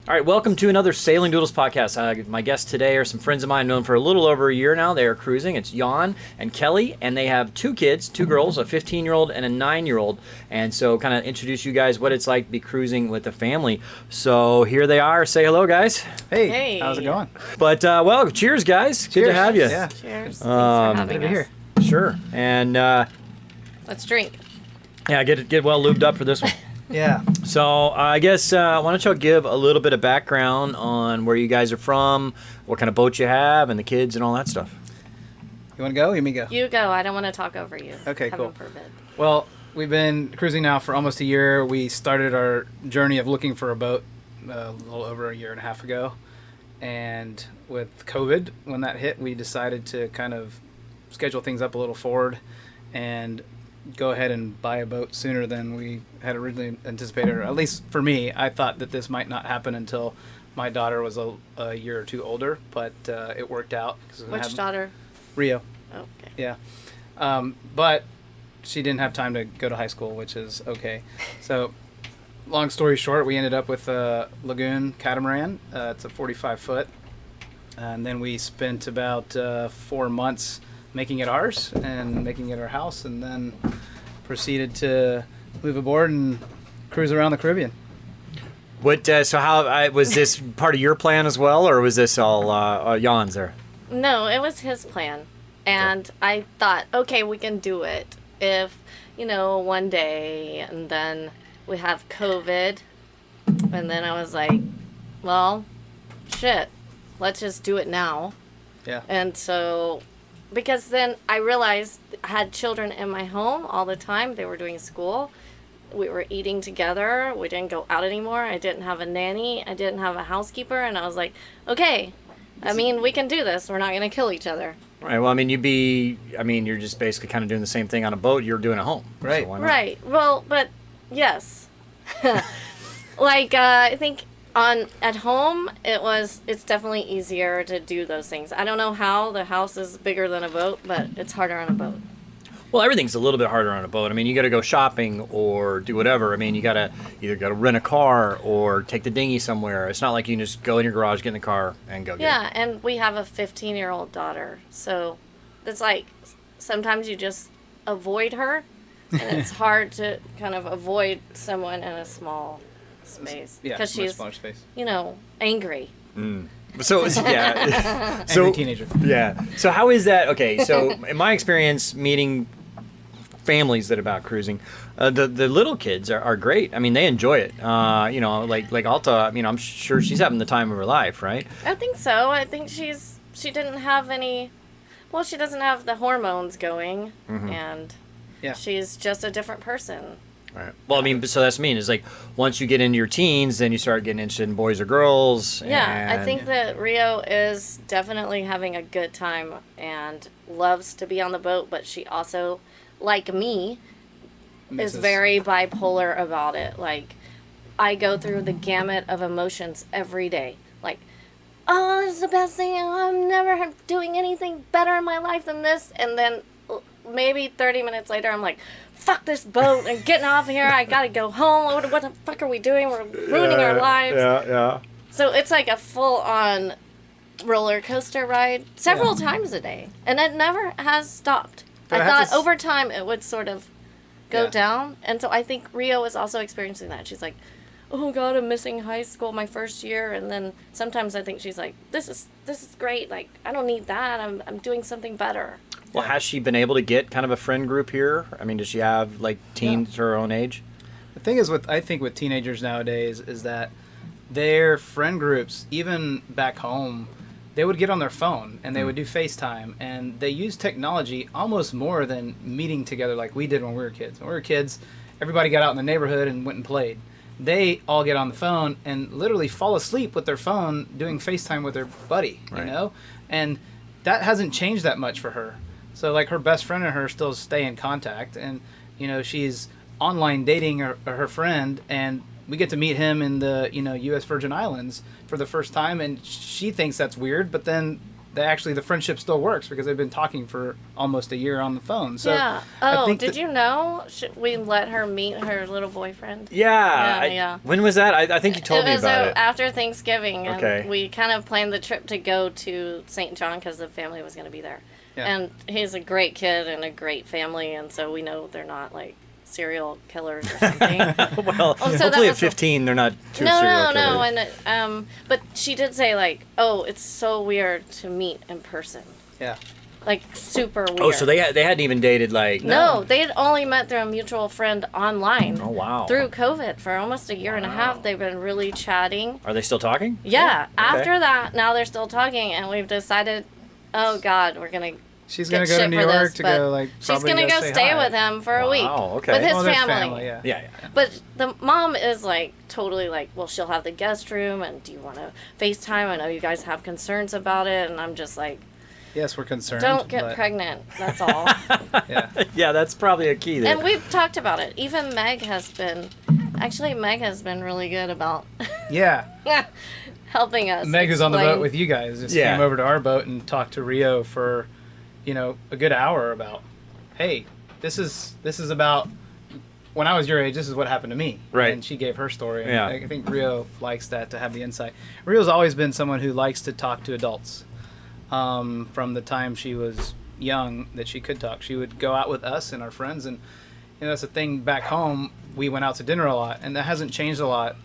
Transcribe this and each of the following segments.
All right, welcome to another Sailing Doodles podcast. My guests today are some friends of mine known for a little over a year now. They are cruising. It's Jan and Keli, and they have two kids, two girls, a 15-year-old and a 9-year-old. And so kind of introduce you guys what it's like to be cruising with a family. So here they are. Say hello, guys. Hey. How's it going? But, well, cheers, guys. Cheers. Good to have you. Yeah. Cheers. Thanks for having us. Here. Sure. And, Let's drink. yeah, get well lubed up for this one. Yeah. So I guess why don't you give a little bit of background on where you guys are from, what kind of boat you have, and the kids and all that stuff. You want to go? You me go. You go. I don't want to talk over you. Okay, Heaven cool. forbid. Well, we've been cruising now for almost a year. We started our journey of looking for a boat a little over a year and a half ago. And with COVID, when that hit, we decided to kind of schedule things up a little forward and go ahead and buy a boat sooner than we had originally anticipated. Or at least for me, I thought that this might not happen until my daughter was a year or two older, but it worked out. Which daughter? Rio. Okay. Yeah. But she didn't have time to go to high school, which is okay. So long story short, we ended up with a Lagoon Catamaran. It's a 45-foot. And then we spent about 4 months making it ours and making it our house, and then proceeded to move aboard and cruise around the Caribbean. What? So how was this part of your plan as well, or was this all Jan's there? No, it was his plan. And I thought, okay, we can do it if, one day, and then we have COVID. And then I was like, well, shit, let's just do it now. Yeah. And so, because then I realized I had children in my home all the time. They were doing school. We were eating together. We didn't go out anymore. I didn't have a nanny. I didn't have a housekeeper. And I was like, okay, we can do this. We're not going to kill each other. Right. Well, you're just basically kind of doing the same thing on a boat you're doing at home. Right. So why not? Right. Well, but yes. I think at home, it's definitely easier to do those things. I don't know how the house is bigger than a boat, but it's harder on a boat. Well, everything's a little bit harder on a boat. You got to go shopping or do whatever. You got to either rent a car or take the dinghy somewhere. It's not like you can just go in your garage, get in the car, and go get it. Yeah, and we have a 15-year-old daughter, so it's like sometimes you just avoid her, and it's hard to kind of avoid someone in a small space. Yeah, because she's, smaller space. angry. So yeah, Angry teenager. Yeah. So how is that? Okay. So in my experience, meeting families that are about cruising, the little kids are great. They enjoy it. Like Alta. I'm sure she's having the time of her life, right? I think so. I think she didn't have any. Well, she doesn't have the hormones going, and Yeah. she's just a different person. Right. Well, so that's is like once you get into your teens, then you start getting interested in boys or girls. Yeah, I think that Rio is definitely having a good time and loves to be on the boat, but she also, like me, is very bipolar about it. Like, I go through the gamut of emotions every day. Like, oh, this is the best thing. I'm never doing anything better in my life than this. And then maybe 30 minutes later, I'm like, fuck this boat and getting off here. I gotta go home. What the fuck are we doing? We're ruining our lives. Yeah. So it's like a full-on roller coaster ride several times a day. And it never has stopped. But I thought over time it would sort of go down. And so I think Rio is also experiencing that. She's like, oh God, I'm missing high school my first year. And then sometimes I think she's like, this is great. Like, I don't need that. I'm doing something better. Well, has she been able to get kind of a friend group here? Does she have teens her own age? The thing is I think with teenagers nowadays is that their friend groups, even back home, they would get on their phone and they would do FaceTime, and they use technology almost more than meeting together like we did when we were kids. When we were kids, everybody got out in the neighborhood and went and played. They all get on the phone and literally fall asleep with their phone doing FaceTime with their buddy, Right. And that hasn't changed that much for her. So, her best friend and her still stay in contact, and, she's online dating her friend, and we get to meet him in the, U.S. Virgin Islands for the first time, and she thinks that's weird, but then the friendship still works because they've been talking for almost a year on the phone. So yeah. I Oh, think did you know? Should we let her meet her little boyfriend? Yeah. Yeah. When was that? I think you told me about it. After Thanksgiving. And Okay. we kind of planned the trip to go to St. John because the family was going to be there. Yeah. And he's a great kid and a great family, and so we know they're not like serial killers or something. Well, Oh, so hopefully that at was 15 they're not too no, serial and but she did say like, oh, it's so weird to meet in person, Yeah. like super weird. Oh, so they hadn't even dated like. No, they had only met through a mutual friend online. Oh wow. Through COVID for almost a year and a half, they've been really chatting. Are they still talking? Yeah. Okay. After that, now they're still talking, and we've decided, oh God, we're gonna. She's get going to go to shit New for York this, to but go, like, she's probably gonna go say stay hi. with him for a Wow, week okay. with his Well, there's family. yeah. Yeah. But the mom is like totally like, well, she'll have the guest room, and do you want to FaceTime? I know you guys have concerns about it, and I'm just like, Yes, we're concerned. don't get but, pregnant. That's all. Yeah. Yeah, that's probably a key there. And we've talked about it. Even Meg has been really good about Yeah. helping us. Meg was on the explain- boat with you guys. Just Yeah. came over to our boat and talked to Rio for, a good hour about, hey, this is about when I was your age. This is what happened to me. Right. And she gave her story. And Yeah. I think Rio likes that, to have the insight. Rio's always been someone who likes to talk to adults. From the time she was young, that she could talk. She would go out with us and our friends, and that's the thing. Back home, we went out to dinner a lot, and that hasn't changed a lot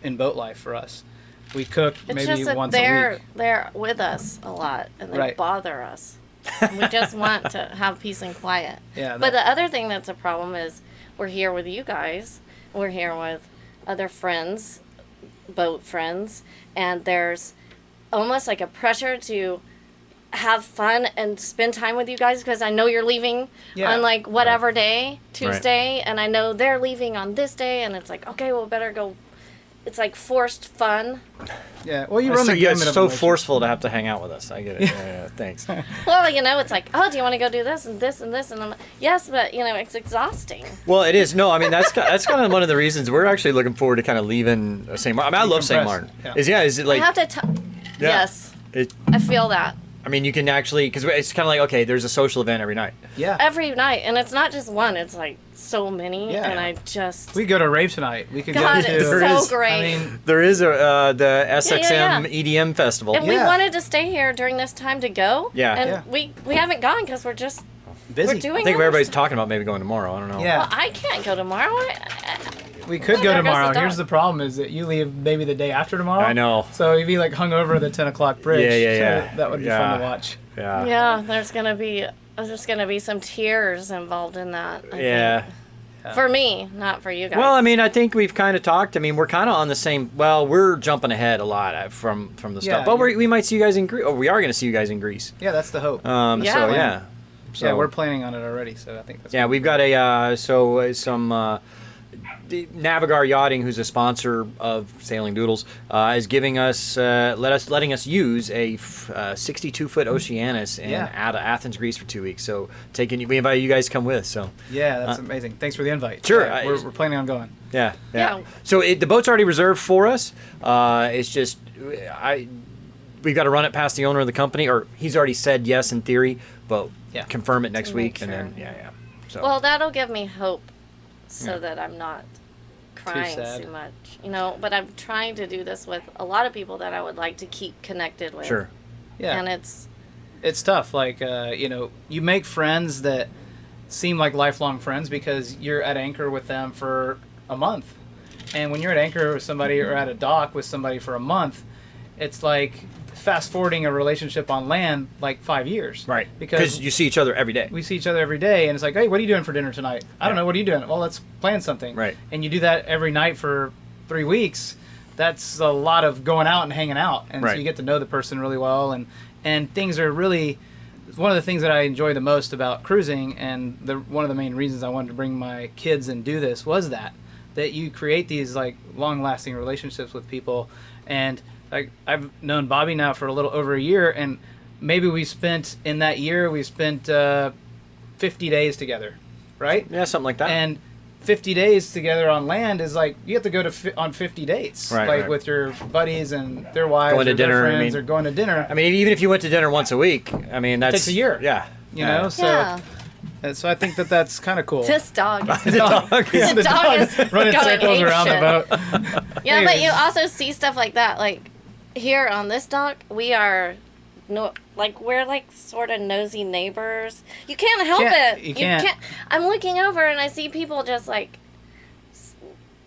in boat life for us. We cook It's maybe just that once a week. they're with us a lot, and they Right. bother us. We just want to have peace and quiet. Yeah, But the other thing that's a problem is we're here with you guys. We're here with other friends, boat friends, and there's almost like a pressure to have fun and spend time with you guys because I know you're leaving Yeah. on like whatever day, Tuesday, and I know they're leaving on this day, and it's like, okay, well, better go. It's like forced fun. Yeah, well, you run the yeah, gamut it's of so emotions. forceful to have to hang out with us. I get it. Yeah, thanks. Well, it's like, oh, do you want to go do this and this and this? And I'm like, yes, but, it's exhausting. Well, it is. No, I mean that's kind of one of the reasons we're actually looking forward to kind of leaving St. Martin. I mean, I love St. Martin. Yeah. Is it like? I have to Yeah. Yes, It, I feel that. I mean, you can actually because it's kind of like okay, there's a social event every night. Yeah. Every night. And it's not just one, it's like so many. Yeah. And I just. We go to rave tonight. We could God, go to. it's There so is- great. I mean, There is the SXM Yeah. EDM festival. and we Yeah. wanted to stay here during this time to go. Yeah. And Yeah. we haven't gone because we're just. busy. We're doing I think other everybody's stuff. talking about maybe going tomorrow. I don't know. Yeah. Well, I can't go tomorrow. We could Well, go there goes tomorrow. the Here's dog. the problem: is that you leave maybe the day after tomorrow. I know. So you'd be like hung over the 10 o'clock bridge. Yeah. So that would be Yeah. fun to watch. Yeah. Yeah, there's gonna be some tears involved in that. I Yeah. think. For me, not for you guys. Well, I mean, I think we've kind of talked. I mean, we're kind of on the same. Well, we're jumping ahead a lot from the Yeah, stuff, but we might see you guys in Greece. Oh, we are going to see you guys in Greece. Yeah, that's the hope. Yeah. So yeah. So, yeah, we're planning on it already. So I think that's. Yeah, we've got some the Navigar Yachting, who's a sponsor of Sailing Doodles, is giving us letting us use a 62-foot Oceanus out of Athens, Greece for 2 weeks. So we invite you guys to come with. So Yeah, that's amazing. Thanks for the invite. Sure, Yeah, we're planning on going. yeah. Yeah. So the boat's already reserved for us. It's just we've got to run it past the owner of the company, or he's already said yes in theory, but Yeah. confirm it next To make week, and then sure. yeah. So Well, that'll give me hope, so Yeah. that I'm not crying sad. too much. But I'm trying to do this with a lot of people that I would like to keep connected with. sure. Yeah. And it's It's tough. Like, you make friends that seem like lifelong friends because you're at anchor with them for a month. And when you're at anchor with somebody or at a dock with somebody for a month, it's like fast forwarding a relationship on land like 5 years. Right. Because Because you see each other every day. we see each other every day, and it's like, hey, what are you doing for dinner tonight? I don't Yeah. know. What are you doing? Well, let's plan something. Right. And you do that every night for 3 weeks. That's a lot of going out and hanging out, and Right. so you get to know the person really well, and things are really one of the things that I enjoy the most about cruising, and one of the main reasons I wanted to bring my kids and do this was that you create these like long-lasting relationships with people, and like I've known Bobby now for a little over a year, and maybe we spent 50 days together, right? Yeah, something like that. And 50 days together on land is like you have to go to on 50 dates, right. with your buddies and their wives, going to or their dinner, friends, or going to dinner. I mean, even if you went to dinner once a week, I mean, that's... It takes a year. Yeah. You know, so I think that's kind of cool. This dog is The dog is running going circles around apeshit. the boat. Yeah, but you also see stuff like that. Like here on this dock, we're like sort of nosy neighbors. You can't help it. You can't. I'm looking over and I see people just like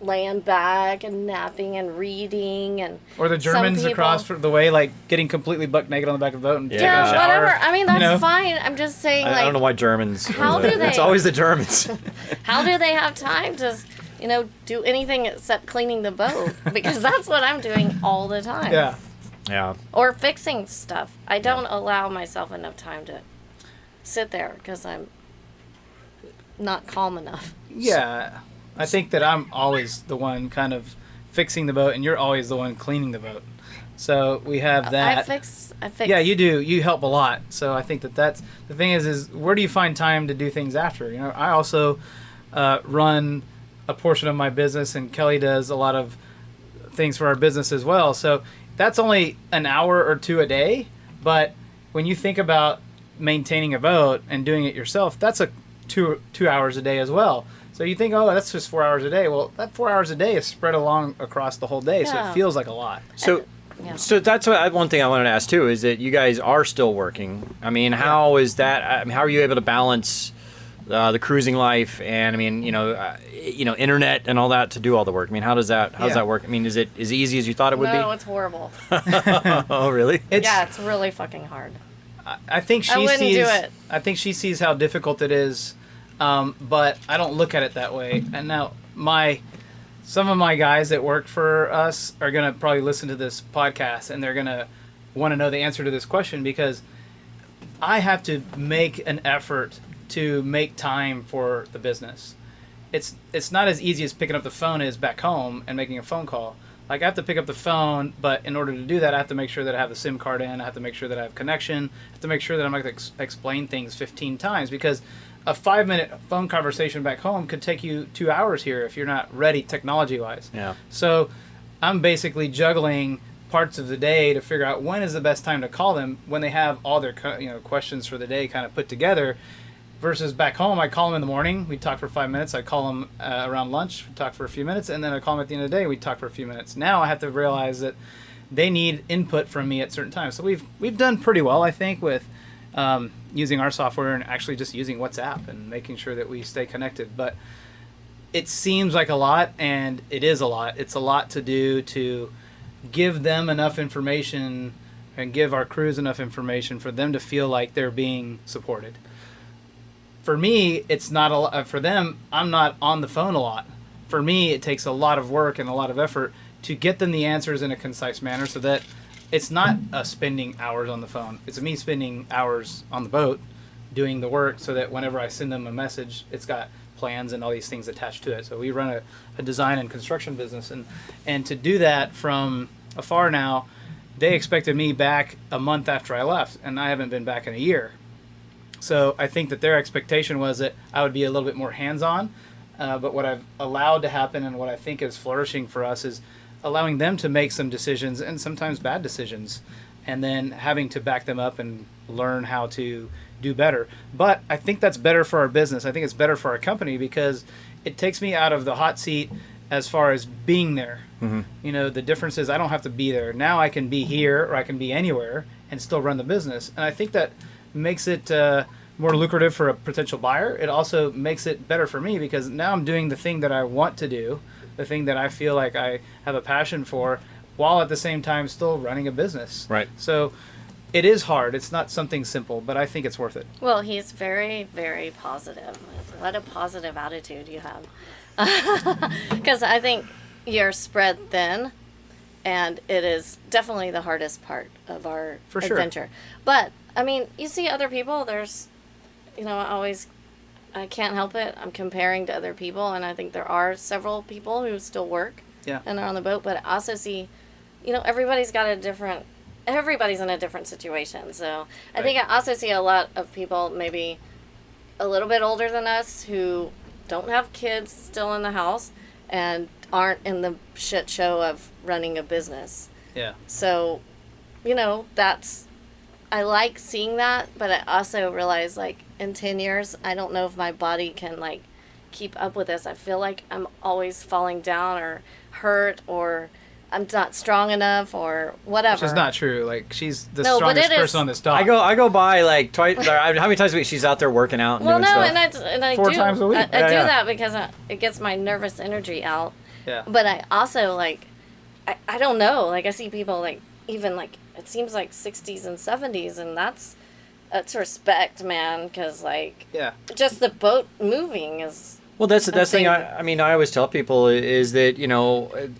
laying back and napping and reading and. Or the Germans across the way, like getting completely buck naked on the back of the boat and taking a shower. Whatever. I mean, that's you know? fine. I'm just saying, I don't know why Germans... How do they... It's always the Germans. How do they have time to, do anything except cleaning the boat? Because that's what I'm doing all the time. Yeah. Yeah. Or fixing stuff. I don't allow myself enough time to sit there because I'm not calm enough. Yeah. I think that I'm always the one kind of fixing the boat, and you're always the one cleaning the boat. So we have that. I fix. Yeah, you do. You help a lot. So I think that's the thing is where do you find time to do things after? I also run a portion of my business, and Kelly does a lot of things for our business as well. So that's only an hour or two a day. But when you think about maintaining a boat and doing it yourself, that's a two hours a day as well. So you think, oh, that's just 4 hours a day. Well, that 4 hours a day is spread along across the whole day, so it feels like a lot. So that's one thing I wanted to ask too, is that you guys are still working. I mean, how is that? I mean, how are you able to balance the cruising life and internet and all that to do all the work? I mean, how does that work? I mean, is it as easy as you thought it would be? No, it's horrible. Oh, really? It's really fucking hard. I think I wouldn't do it. I think she sees how difficult it is. But I don't look at it that way. And now some of my guys that work for us are going to probably listen to this podcast, and they're going to want to know the answer to this question, because I have to make an effort to make time for the business. It's not as easy as picking up the phone as back home and making a phone call. Like, I have to pick up the phone, but in order to do that, I have to make sure that I have the SIM card in. I have to make sure that I have connection. I have to make sure that I'm not going to explain things 15 times, because a 5-minute phone conversation back home could take you 2 hours here if you're not ready technology-wise. Yeah. So I'm basically juggling parts of the day to figure out when is the best time to call them when they have all their questions for the day kind of put together. Versus back home, I call them in the morning. We talk for 5 minutes. I call them around lunch. We talk for a few minutes, and then I call them at the end of the day. We talk for a few minutes. Now I have to realize that they need input from me at certain times. So we've done pretty well, I think, with using our software and actually just using WhatsApp and making sure that we stay connected. But it seems like a lot, and it is a lot. It's a lot to do to give them enough information and give our crews enough information for them to feel like they're being supported. For me, it's not a lot. For them, I'm not on the phone a lot. For me, it takes a lot of work and a lot of effort to get them the answers in a concise manner, so that it's not spending hours on the phone. It's me spending hours on the boat doing the work, so that whenever I send them a message, it's got plans and all these things attached to it. So we run a design and construction business, and to do that from afar now, they expected me back a month after I left, and I haven't been back in a year. So I think that their expectation was that I would be a little bit more hands-on, but what I've allowed to happen and what I think is flourishing for us is allowing them to make some decisions, and sometimes bad decisions, and then having to back them up and learn how to do better. But I think that's better for our business. I think it's better for our company, because it takes me out of the hot seat as far as being there. Mm-hmm. The difference is I don't have to be there. Now I can be here, or I can be anywhere and still run the business. And I think that makes it more lucrative for a potential buyer. It also makes it better for me, because now I'm doing the thing that I want to do, the thing that I feel like I have a passion for, while at the same time still running a business. Right. So it is hard. It's not something simple, but I think it's worth it. Well, he's very, very positive. What a positive attitude you have. Because I think you're spread thin, and it is definitely the hardest part of our adventure. Sure. But, I mean, you see other people, there's, I can't help it. I'm comparing to other people, and I think there are several people who still work and are on the boat, but I also see, everybody's in a different situation. So I think I also see a lot of people maybe a little bit older than us who don't have kids still in the house and aren't in the shit show of running a business. Yeah. So, I like seeing that, but I also realize, like, in 10 years, I don't know if my body can, like, keep up with this. I feel like I'm always falling down or hurt or I'm not strong enough or whatever. Which is not true. Like, she's the strongest person on this dock. I go by, like, twice. How many times a week she's out there working out and doing stuff? and I 4 do. times a week. I do that because it gets my nervous energy out. Yeah. But I also, like, I don't know. Like, I see people, like, even, like, it seems like 60s and 70s, and that's respect, man, because, like, just the boat moving is... Well, that's the thing. I mean, I always tell people is that,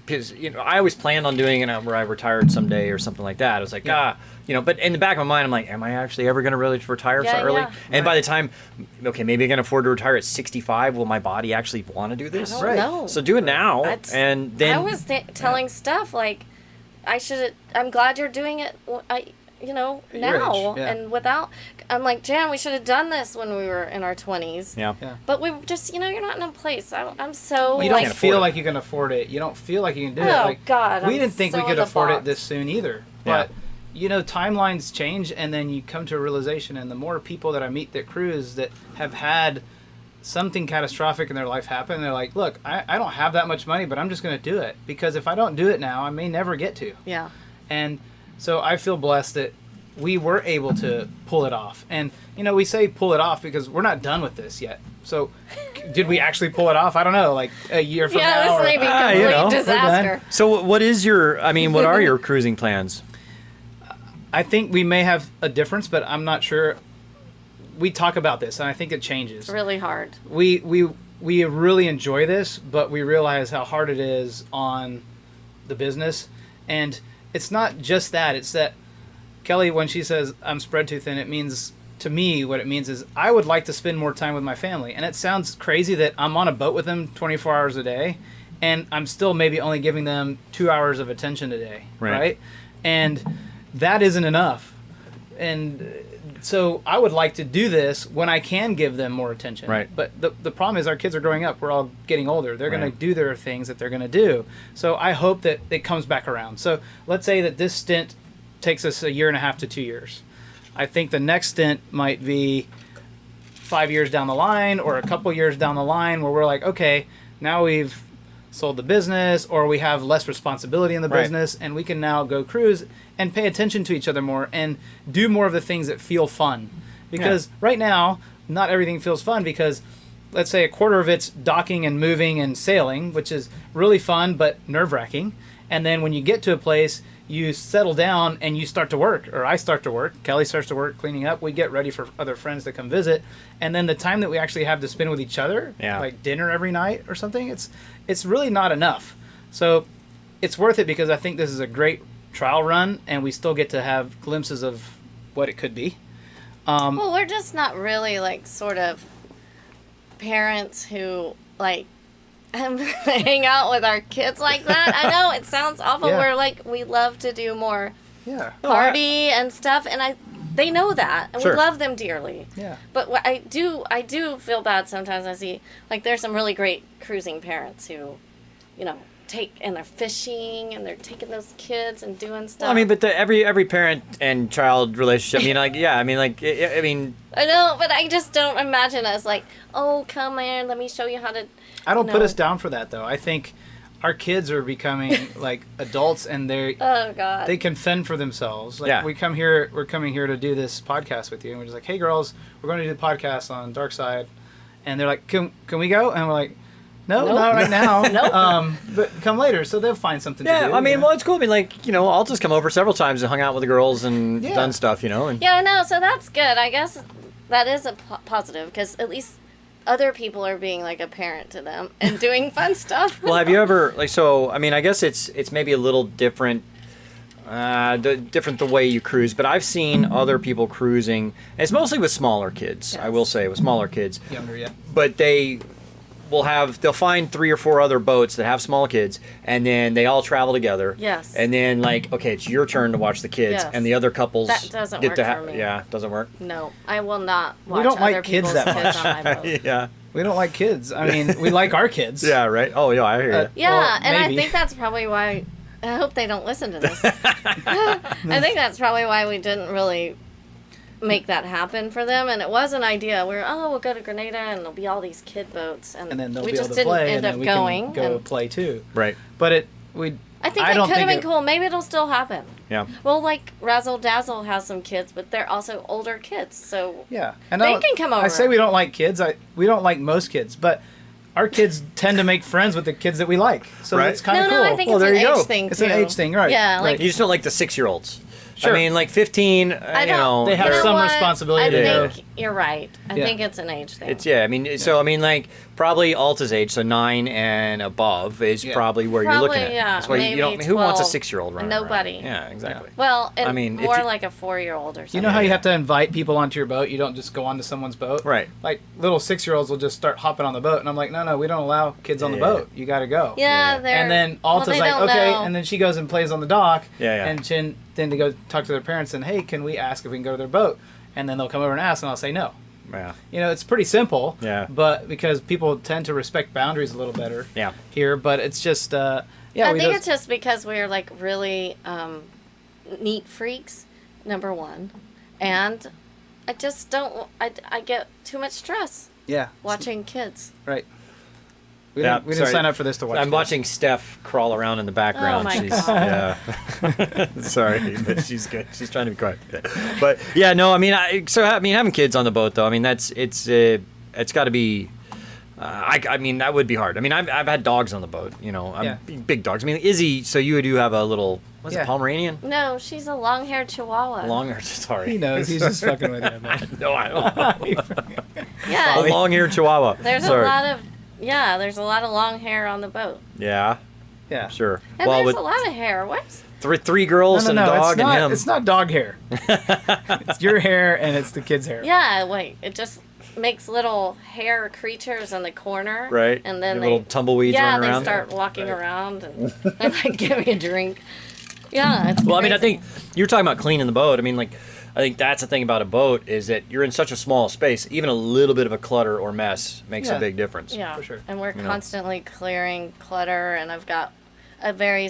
because, I always planned on doing it where I retired someday or something like that. I was like, but in the back of my mind, I'm like, am I actually ever going to really retire so early? Yeah. And by the time, maybe I can afford to retire at 65, will my body actually want to do this? I don't know. So do it now. And then... I was telling Steph, like, I'm glad you're doing it, now. And without... I'm like, Jan, we should have done this when we were in our 20s. Yeah. But we just, you're not in a place. I'm so... You don't feel like you can afford it. You don't feel like you can do it. Oh, God. We didn't think we could afford it this soon either. But, timelines change, and then you come to a realization, and the more people that I meet that cruise that have had something catastrophic in their life happen, they're like, look, I don't have that much money, but I'm just going to do it. Because if I don't do it now, I may never get to. Yeah. And so I feel blessed that we were able to pull it off. And, we say pull it off because we're not done with this yet. So did we actually pull it off? I don't know, like a year from now. Yeah, this may be a complete disaster. So what are your cruising plans? I think we may have a difference, but I'm not sure. We talk about this, and I think it changes. It's really hard. We really enjoy this, but we realize how hard it is on the business. And it's not just that. It's that Kelly, when she says I'm spread too thin, it means, to me, what it means is I would like to spend more time with my family. And it sounds crazy that I'm on a boat with them 24 hours a day, and I'm still maybe only giving them 2 hours of attention a day, right? And that isn't enough. And so I would like to do this when I can give them more attention. Right. But the problem is our kids are growing up. We're all getting older. They're going to do their things that they're going to do. So I hope that it comes back around. So let's say that this stint takes us 1.5 to 2 years. I think the next stint might be 5 years down the line or a couple years down the line where we're like, okay, now we've sold the business or we have less responsibility in the business and we can now go cruise and pay attention to each other more and do more of the things that feel fun. Because right now, not everything feels fun because let's say a quarter of it's docking and moving and sailing, which is really fun but nerve-wracking. And then when you get to a place, you settle down and you start to work, or I start to work. Kelly starts to work cleaning up. We get ready for other friends to come visit. And then the time that we actually have to spend with each other, like dinner every night or something, it's really not enough. So it's worth it because I think this is a great trial run and we still get to have glimpses of what it could be. Well, we're just not really like sort of parents who like hang out with our kids like that. I know it sounds awful. We're like, we love to do more party and stuff, and they know that, and we love them dearly. Yeah. But what I do feel bad sometimes. I see like there's some really great cruising parents who, they're fishing and they're taking those kids and doing stuff. Well, I mean, but every parent and child relationship. I know, but I just don't imagine us like, oh, come here, let me show you how to. I don't put us down for that though. I think our kids are becoming like adults and they can fend for themselves. Like we're coming here to do this podcast with you, and we're just like, hey girls, we're going to do the podcast on Dark Side, and they're like, can we go? And we're like, no, not right now. But come later. So they'll find something to do. Yeah, I mean, well, it's cool. I mean, like, I'll just come over several times and hung out with the girls and done stuff, And... Yeah, I know. So that's good. I guess that is a positive because at least other people are being like a parent to them and doing fun stuff. Well, have you ever, I guess it's maybe a little different. Different the way you cruise, but I've seen other people cruising. And it's mostly with smaller kids, I will say, with smaller kids. Younger, yeah. But they'll find 3 or 4 other boats that have small kids, and then they all travel together. Yes. And then okay, it's your turn to watch the kids, and the other couples that doesn't work for me. Yeah, doesn't work. No, I will not watch we don't other like kids people's that kids much. on my boat. Yeah. We don't like kids. I mean, we like our kids. Yeah, right. Oh, yeah, I hear you. Yeah, Well, and I maybe. think that's probably why. I hope they don't listen to this. I think that's probably why we didn't really make that happen for them. And it was an idea. We'll go to Grenada and there'll be all these kid boats, and And then they'll we be just able to didn't play, end and up then we going. can go and play too. Right. But I think I it don't could have think been cool. Maybe it'll still happen. Yeah. Well, like Razzle Dazzle has some kids, but they're also older kids, so Yeah, and they can come over. I say we don't like kids. We don't like most kids, but our kids tend to make friends with the kids that we like. So Right. it's kind of cool. I think Well, it's there an you go. age thing It's too. an age thing, right? Yeah, like Right. You just don't like the 6-year-olds. Sure. I mean, like 15, I you don't- know. They have you know some what? responsibility to I go. think you're right. I Yeah. think it's an age thing. It's, yeah, I mean, so, I mean, like, probably Alta's age, so 9 and above is Yeah. probably where you're looking at. yeah, That's why you don't, maybe who wants a 12. 6-year-old running Nobody. around? Yeah, exactly. Well, and I mean, if more you- like a 4-year-old or something. You know how you have to invite people onto your boat? You don't just go onto someone's boat? Right. Like, little 6-year-olds will just start hopping on the boat, and I'm like, no, we don't allow kids on the Yeah. boat. You got to go. Yeah, Yeah. they're. And then well, Alta's they like, don't okay, know. and then she goes and plays on the dock. Yeah, yeah. And then to go talk to their parents and, hey, can we ask if we can go to their boat? And then they'll come over and ask, and I'll say no. Yeah. You know, it's pretty simple. Yeah. But because people tend to respect boundaries a little better. Yeah. Here, but it's just, I we think just, it's just because we're like really neat freaks, number one, and I just don't. I get too much stress yeah, watching kids. right. We Yeah, didn't sorry. sign up for this to watch. I'm kids. watching Steph crawl around in the background. Oh my she's, God. Yeah. Sorry, but she's good. She's trying to be quiet. But yeah, no, I mean, having kids on the boat though, I mean, it's got to be. I mean, that would be hard. I mean, I've had dogs on the boat. You know, big dogs. I mean, Izzy. So you do have a little, what's it, Yeah. Pomeranian? No, she's a long-haired Chihuahua. Longer. Sorry. He knows. He's just fucking with you, man. No, I don't. Yeah, A long-haired Chihuahua. there's Sorry. there's a lot of long hair on the boat, Yeah, Yeah. sure. and well, there's with a lot of hair. What? three girls No, and a dog it's not, and him. It's not dog hair. It's your hair and it's the kid's hair. Yeah, wait. It just makes little hair creatures in the corner, Right. And then Your they little tumbleweeds yeah, running they around. start walking around and they're like, give me a drink. Yeah, it's Well, I mean, I crazy. think you're talking about cleaning the boat. I mean, like, I think that's the thing about a boat is that you're in such a small space. Even a little bit of a clutter or mess makes a Yeah. big difference. Yeah, for sure. and we're You know. constantly clearing clutter, and I've got a very,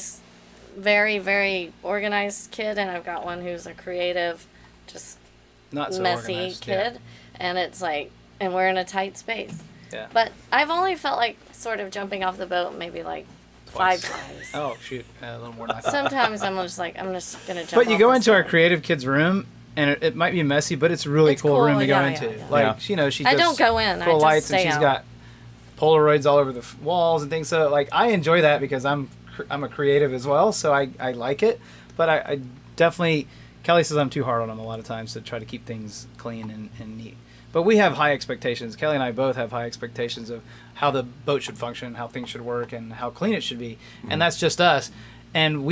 very organized kid, and I've got one who's a creative, just Not so messy organized, kid, and it's like, and we're in a tight space. Yeah. But I've only felt like sort of jumping off the boat maybe like Twice. 5 times. Oh shoot, a little more than I thought. Sometimes I'm just like, I'm just gonna jump. But you off go this into our boat. creative kids' room, and it might be messy, but it's a really It's cool, cool, room to go yeah, into. yeah, yeah. Like, Yeah. you know, she I does don't go in, I cool just lights, and stay she's out. got Polaroids all over the walls and things. So, like, I enjoy that because I'm a creative as well, so I like it. But I definitely, Kelly says I'm too hard on them a lot of times to try to keep things clean and neat. But we have high expectations. Kelly and I both have high expectations of how the boat should function, how things should work, and how clean it should be. And that's just us. And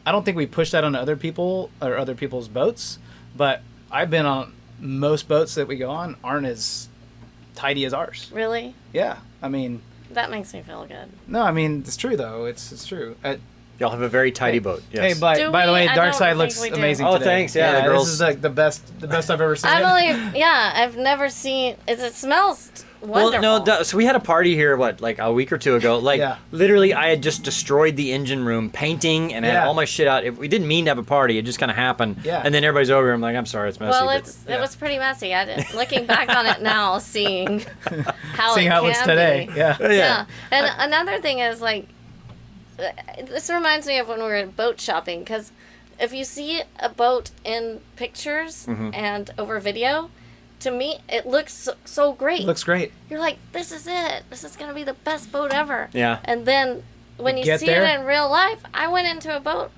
I don't think we push that on other people or other people's boats. But I've been on most boats that we go on aren't as tidy as ours. Really? Yeah. I mean, That makes me feel good. no, I mean, it's true, though. It's true. Y'all have a very tidy boat. Yes. Hey, by Do the we? way, I Dark don't Side think looks we do. amazing Oh, today. thanks. Yeah, the girls- This is like the best I've ever seen. I've never seen. It smells wonderful. Well, no, so we had a party here, like a week or two ago. Like, Yeah. literally, I had just destroyed the engine room, painting, and had Yeah. all my shit out. We didn't mean to have a party. It just kind of happened. Yeah. And then everybody's over. I'm like, I'm sorry, it's messy. Well, but- it was pretty messy. Looking back on it now, seeing how Seeing it how it can looks today. be. Yeah. Yeah. And another thing is like, this reminds me of when we were boat shopping, because if you see a boat in pictures Mm-hmm. and over video, to me it looks so great. Looks great. You're like, this is it. This is gonna be the best boat ever. Yeah. And then when you get see there? it in real life, I went into a boat.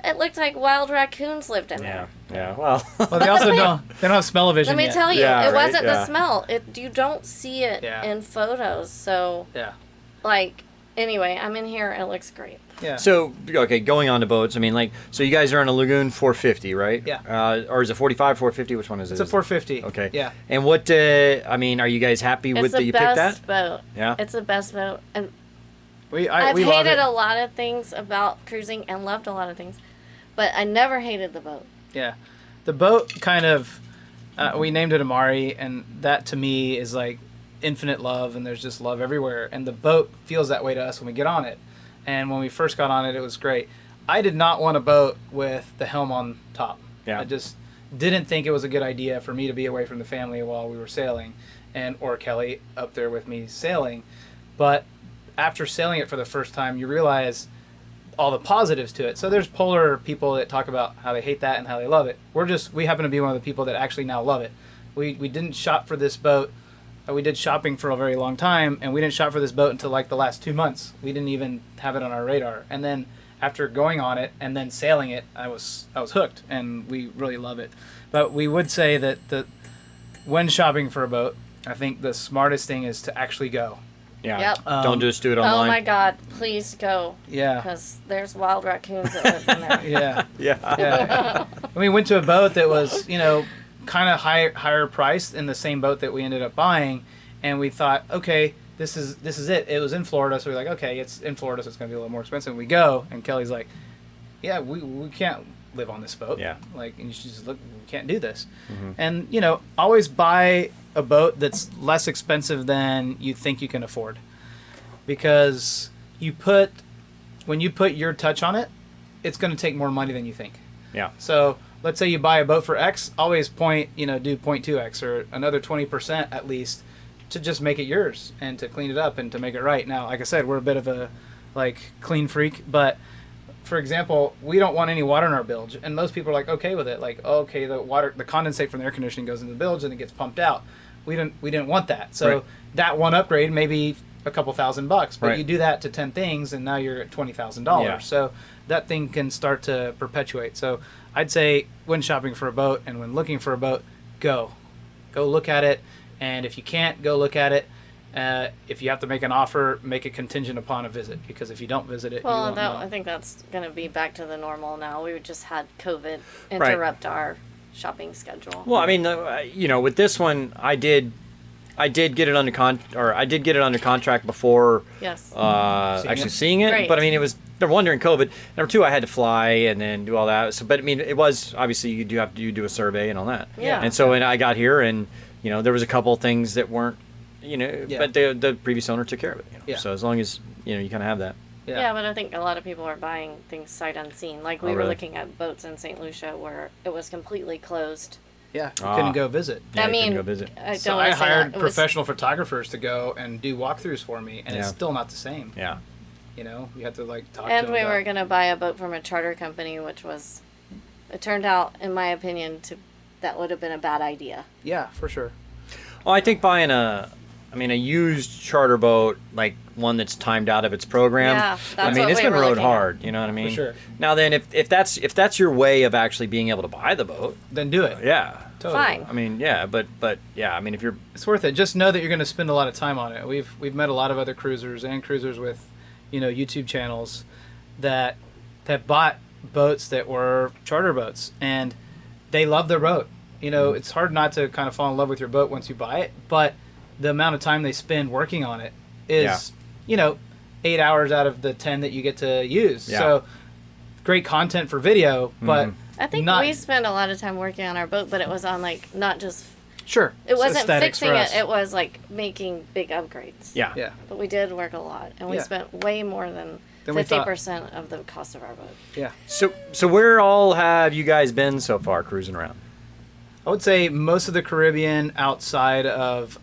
It looked like wild raccoons lived in Yeah. there. Yeah. Well. Well, they also don't have smell-o-vision Let me yet. tell you, Yeah, it right, wasn't yeah. the smell. You don't see it Yeah. in photos. So, Yeah. like, anyway, I'm in here. It looks great. Yeah. So, okay, going on to boats. I mean, like, so you guys are on a Lagoon 450, right? Yeah. Or is it 45, 450? Which one is it? It's a 450. Okay. Yeah. And what? I mean, are you guys happy with It's that the you picked that? best boat. Yeah. It's the best boat. And We I've we love hated it. a lot of things about cruising and loved a lot of things, but I never hated the boat. Yeah. The boat kind of, we named it Amari, and that to me is like, infinite love, and there's just love everywhere. And the boat feels that way to us when we get on it. And when we first got on it, it was great. I did not want a boat with the helm on top. Yeah. I just didn't think it was a good idea for me to be away from the family while we were sailing, or Kelly up there with me sailing. But after sailing it for the first time, you realize all the positives to it. So there's polar people that talk about how they hate that and how they love it. We happen to be one of the people that actually now love it. We didn't shop for this boat. We did shopping for a very long time, and we didn't shop for this boat until like the last 2 months. We didn't even have it on our radar. And then after going on it and then sailing it, I was hooked, and we really love it. But we would say that when shopping for a boat, I think the smartest thing is to actually go. Yeah. Yep. Don't just do it online. Oh my God! Please go. Yeah. Because there's wild raccoons that live in there. Yeah. Yeah. Yeah. We went to a boat that was, kind of higher priced in the same boat that we ended up buying, and we thought, okay, this is it. It was in Florida, so we're like, okay, it's in Florida, so it's gonna be a little more expensive. We go, and Kelly's like, yeah, we can't live on this boat. Yeah. Like, and you should just look, we can't do this. Mm-hmm. And always buy a boat that's less expensive than you think you can afford, because when you put your touch on it, it's going to take more money than you think. Yeah. So let's say you buy a boat for X, always do 0.2X or another 20% at least to just make it yours and to clean it up and to make it right. Now, like I said, we're a bit of a clean freak, but for example, we don't want any water in our bilge, and most people are like okay with it. Like, okay, the condensate from the air conditioning goes into the bilge and it gets pumped out. We didn't want that. So right. That one upgrade maybe a couple $1,000, but right. you do that to 10 things and now you're at $20,000. Yeah. So that thing can start to perpetuate. So I'd say when shopping for a boat and when looking for a boat, go look at it. And if you can't go look at it, if you have to make an offer, make it contingent upon a visit, because if you don't visit it, you won't know. I think that's going to be back to the normal now. We just had COVID interrupt our shopping schedule. Well, I mean, with this one, I did get it under contract before. Yes. Actually seeing it. Great. But I mean, it was number one during COVID. Number two, I had to fly and then do all that. So, but I mean, it was obviously you do a survey and all that. Yeah. And so when I got here, and there was a couple things that weren't, but the previous owner took care of it. Yeah. So as long as you kind of have that. Yeah, but I think a lot of people are buying things sight unseen. Like we were really? looking at boats in St. Lucia where it was completely closed. Yeah, you couldn't go visit. Yeah, I you couldn't mean, go visit. I hired professional photographers to go and do walkthroughs for me, and it's still not the same. Yeah. You have to talk to them. And we were going to buy a boat from a charter company, it turned out, in my opinion, that would have been a bad idea. Yeah, for sure. Well, I think buying a used charter boat, like one that's timed out of its program. Yeah, that's I mean, what it's we been were rode looking hard. at. You know what I mean? For sure. Now then, if that's your way of actually being able to buy the boat, Then do it. yeah, Totally. Fine. I mean, yeah, but yeah, I mean, if you're It's worth it. Just know that you're going to spend a lot of time on it. We've met a lot of other cruisers with, YouTube channels that bought boats that were charter boats, and they love their boat. It's hard not to kind of fall in love with your boat once you buy it, but the amount of time they spend working on it is, 8 hours out of the 10 that you get to use. Yeah. So great content for video, but I think we spent a lot of time working on our boat, but it was on not just. Sure. It wasn't aesthetics fixing for it. us. It was making big upgrades. yeah. Yeah. But we did work a lot, and we Yeah. spent way more than Than we thought. 50% of the cost of our boat. Yeah. So where all have you guys been so far cruising around? I would say most of the Caribbean outside of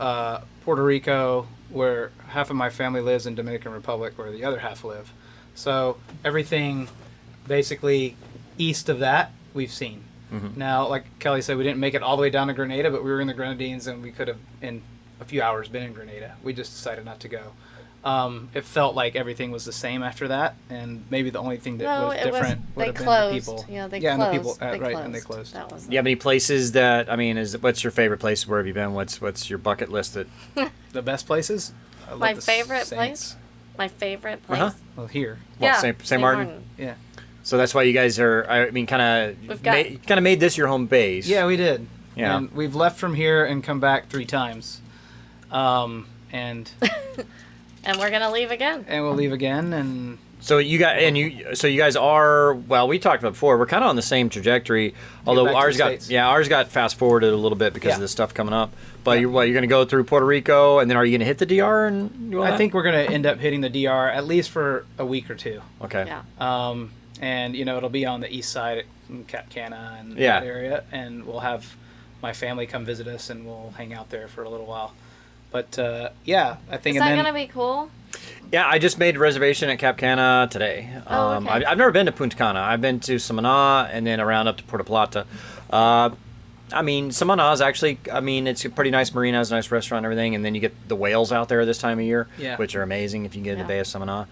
Puerto Rico, where half of my family lives, in Dominican Republic, where the other half live. So everything basically east of that we've seen. Mm-hmm. Now, like Kelly said, we didn't make it all the way down to Grenada, but we were in the Grenadines, and we could have in a few hours been in Grenada. We just decided not to go. It felt like everything was the same after that, and maybe the only thing that was different would have been the people. Yeah, they and closed. the people, They right, closed. and they closed. That was Do you have any places that what's your favorite place? Where have you been? What's your bucket list that? The best places? I love My the favorite Saints. place? My favorite place? Uh-huh. Well, here. Well, Yeah, St. Martin. Yeah. So that's why you guys are. I mean, We've got- kind of made this your home base. Yeah, we did. Yeah. And we've left from here and come back 3 times. And And we're going to leave again. we'll leave again, and So you guys are, well, we talked about before, we're kind of on the same trajectory, although back to ours the got States. ours got fast forwarded a little bit because of Yeah. the stuff coming up. But you're going to go through Puerto Rico, and then are you going to hit the DR and do all I that? think we're going to end up hitting the DR at least for a week or two. Okay. Yeah. And it'll be on the east side in Catamaran and Yeah. that area, and we'll have my family come visit us, and we'll hang out there for a little while. But yeah, I think. Is and that then, gonna be cool? Yeah, I just made a reservation at Cap Cana today. Oh, okay. I've never been to Punta Cana. I've been to Samaná and then around up to Puerto Plata. I mean, Samaná is actually, it's a pretty nice marina, has a nice restaurant and everything, and then you get the whales out there this time of year, Yeah. which are amazing if you can get in the Yeah. Bay of Samaná.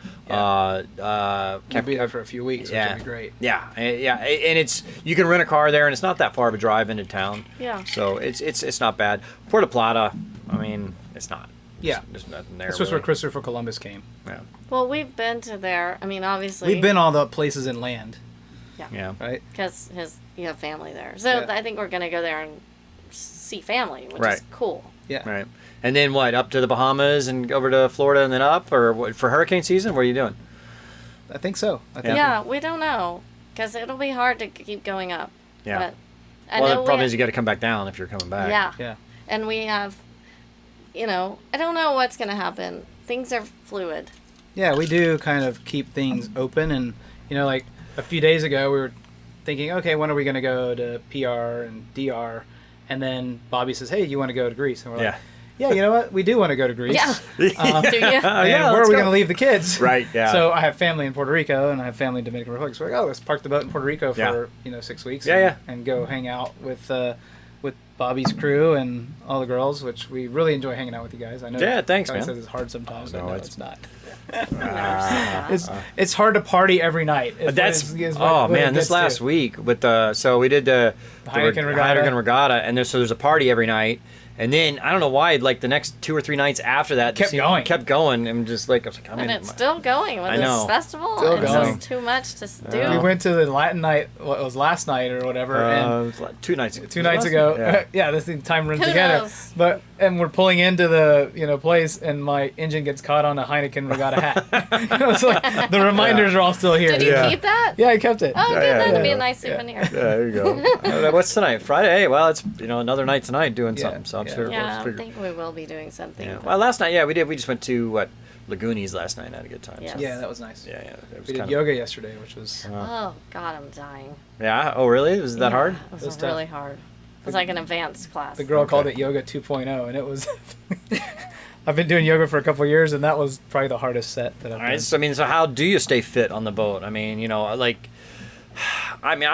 we'll be there for a few weeks, which will be great. Yeah, and you can rent a car there, and it's not that far of a drive into town. Yeah. So it's not bad. Puerto Plata, it's not. Yeah. There's nothing there. This was where really. Christopher Columbus came. Yeah. Well, we've been to there. I mean, obviously. We've been all the places inland, Yeah. right? Because you have family there. So Yeah. I think we're gonna go there and see family, which Right. is cool. Yeah. Right. And then what? Up to the Bahamas and over to Florida and then up, or what, for hurricane season? What are you doing? I think so. I think Yeah, we don't know because it'll be hard to keep going up. Yeah. But I Well, know the problem we is you got to come back down if you're coming back. Yeah. Yeah. And we have, I don't know what's gonna happen. Things are fluid. Yeah, we do kind of keep things open, and like a few days ago we were thinking, okay, when are we going to go to PR and DR? And then Bobby says, hey, you want to go to Greece? And we're like, yeah, you know what? We do want to go to Greece. Yeah. Um, Do you? and where let's are we go. going to leave the kids? Right, yeah. So I have family in Puerto Rico and I have family in Dominican Republic. So we're like, let's park the boat in Puerto Rico for 6 weeks. Yeah, and go hang out with Bobby's crew and all the girls, which we really enjoy hanging out with you guys. I know. Yeah, thanks, Kelly man. says it's hard sometimes. No, but no, it's- it's not. It's, It's hard to party every night. This last week with so we did the Heineken Regatta. Heineken Regatta, and there's a party every night. And then I don't know why, like the next 2 or 3 nights after that, Kept going. and just like I was like, and it's still going with I this know. festival. Still It's going. just too much to do. We went to the Latin night. What it was last night or whatever, and it was like 2 nights ago. 2 nights ago, Yeah. yeah, this thing time runs Who together. knows? And we're pulling into the place, and my engine gets caught on a Heineken Regatta hat. It's like the reminders are all still here. Did you Yeah. keep that? Yeah, I kept it. Oh, good. yeah, That'd be yeah. a nice souvenir. Yeah, there you go. What's tonight? Friday? Hey, well, it's another night tonight doing Yeah, something. So I'm yeah. sure. Yeah, I figure- think we will be doing something. Yeah. but- Well, last night, we did. We just went to Lagoonies last night and had a good time. Yes. So. Yeah, that was nice. Yeah. It was We did kind yoga yesterday, which was Oh God, I'm dying. Yeah. Oh, really? Was it that Yeah, hard? It was, was really tough. hard. It was like an advanced class. the girl Okay. called it Yoga 2.0, and it was. I've been doing yoga for a couple of years, and that was probably the hardest set that I've All right. done. So how do you stay fit on the boat? I mean, I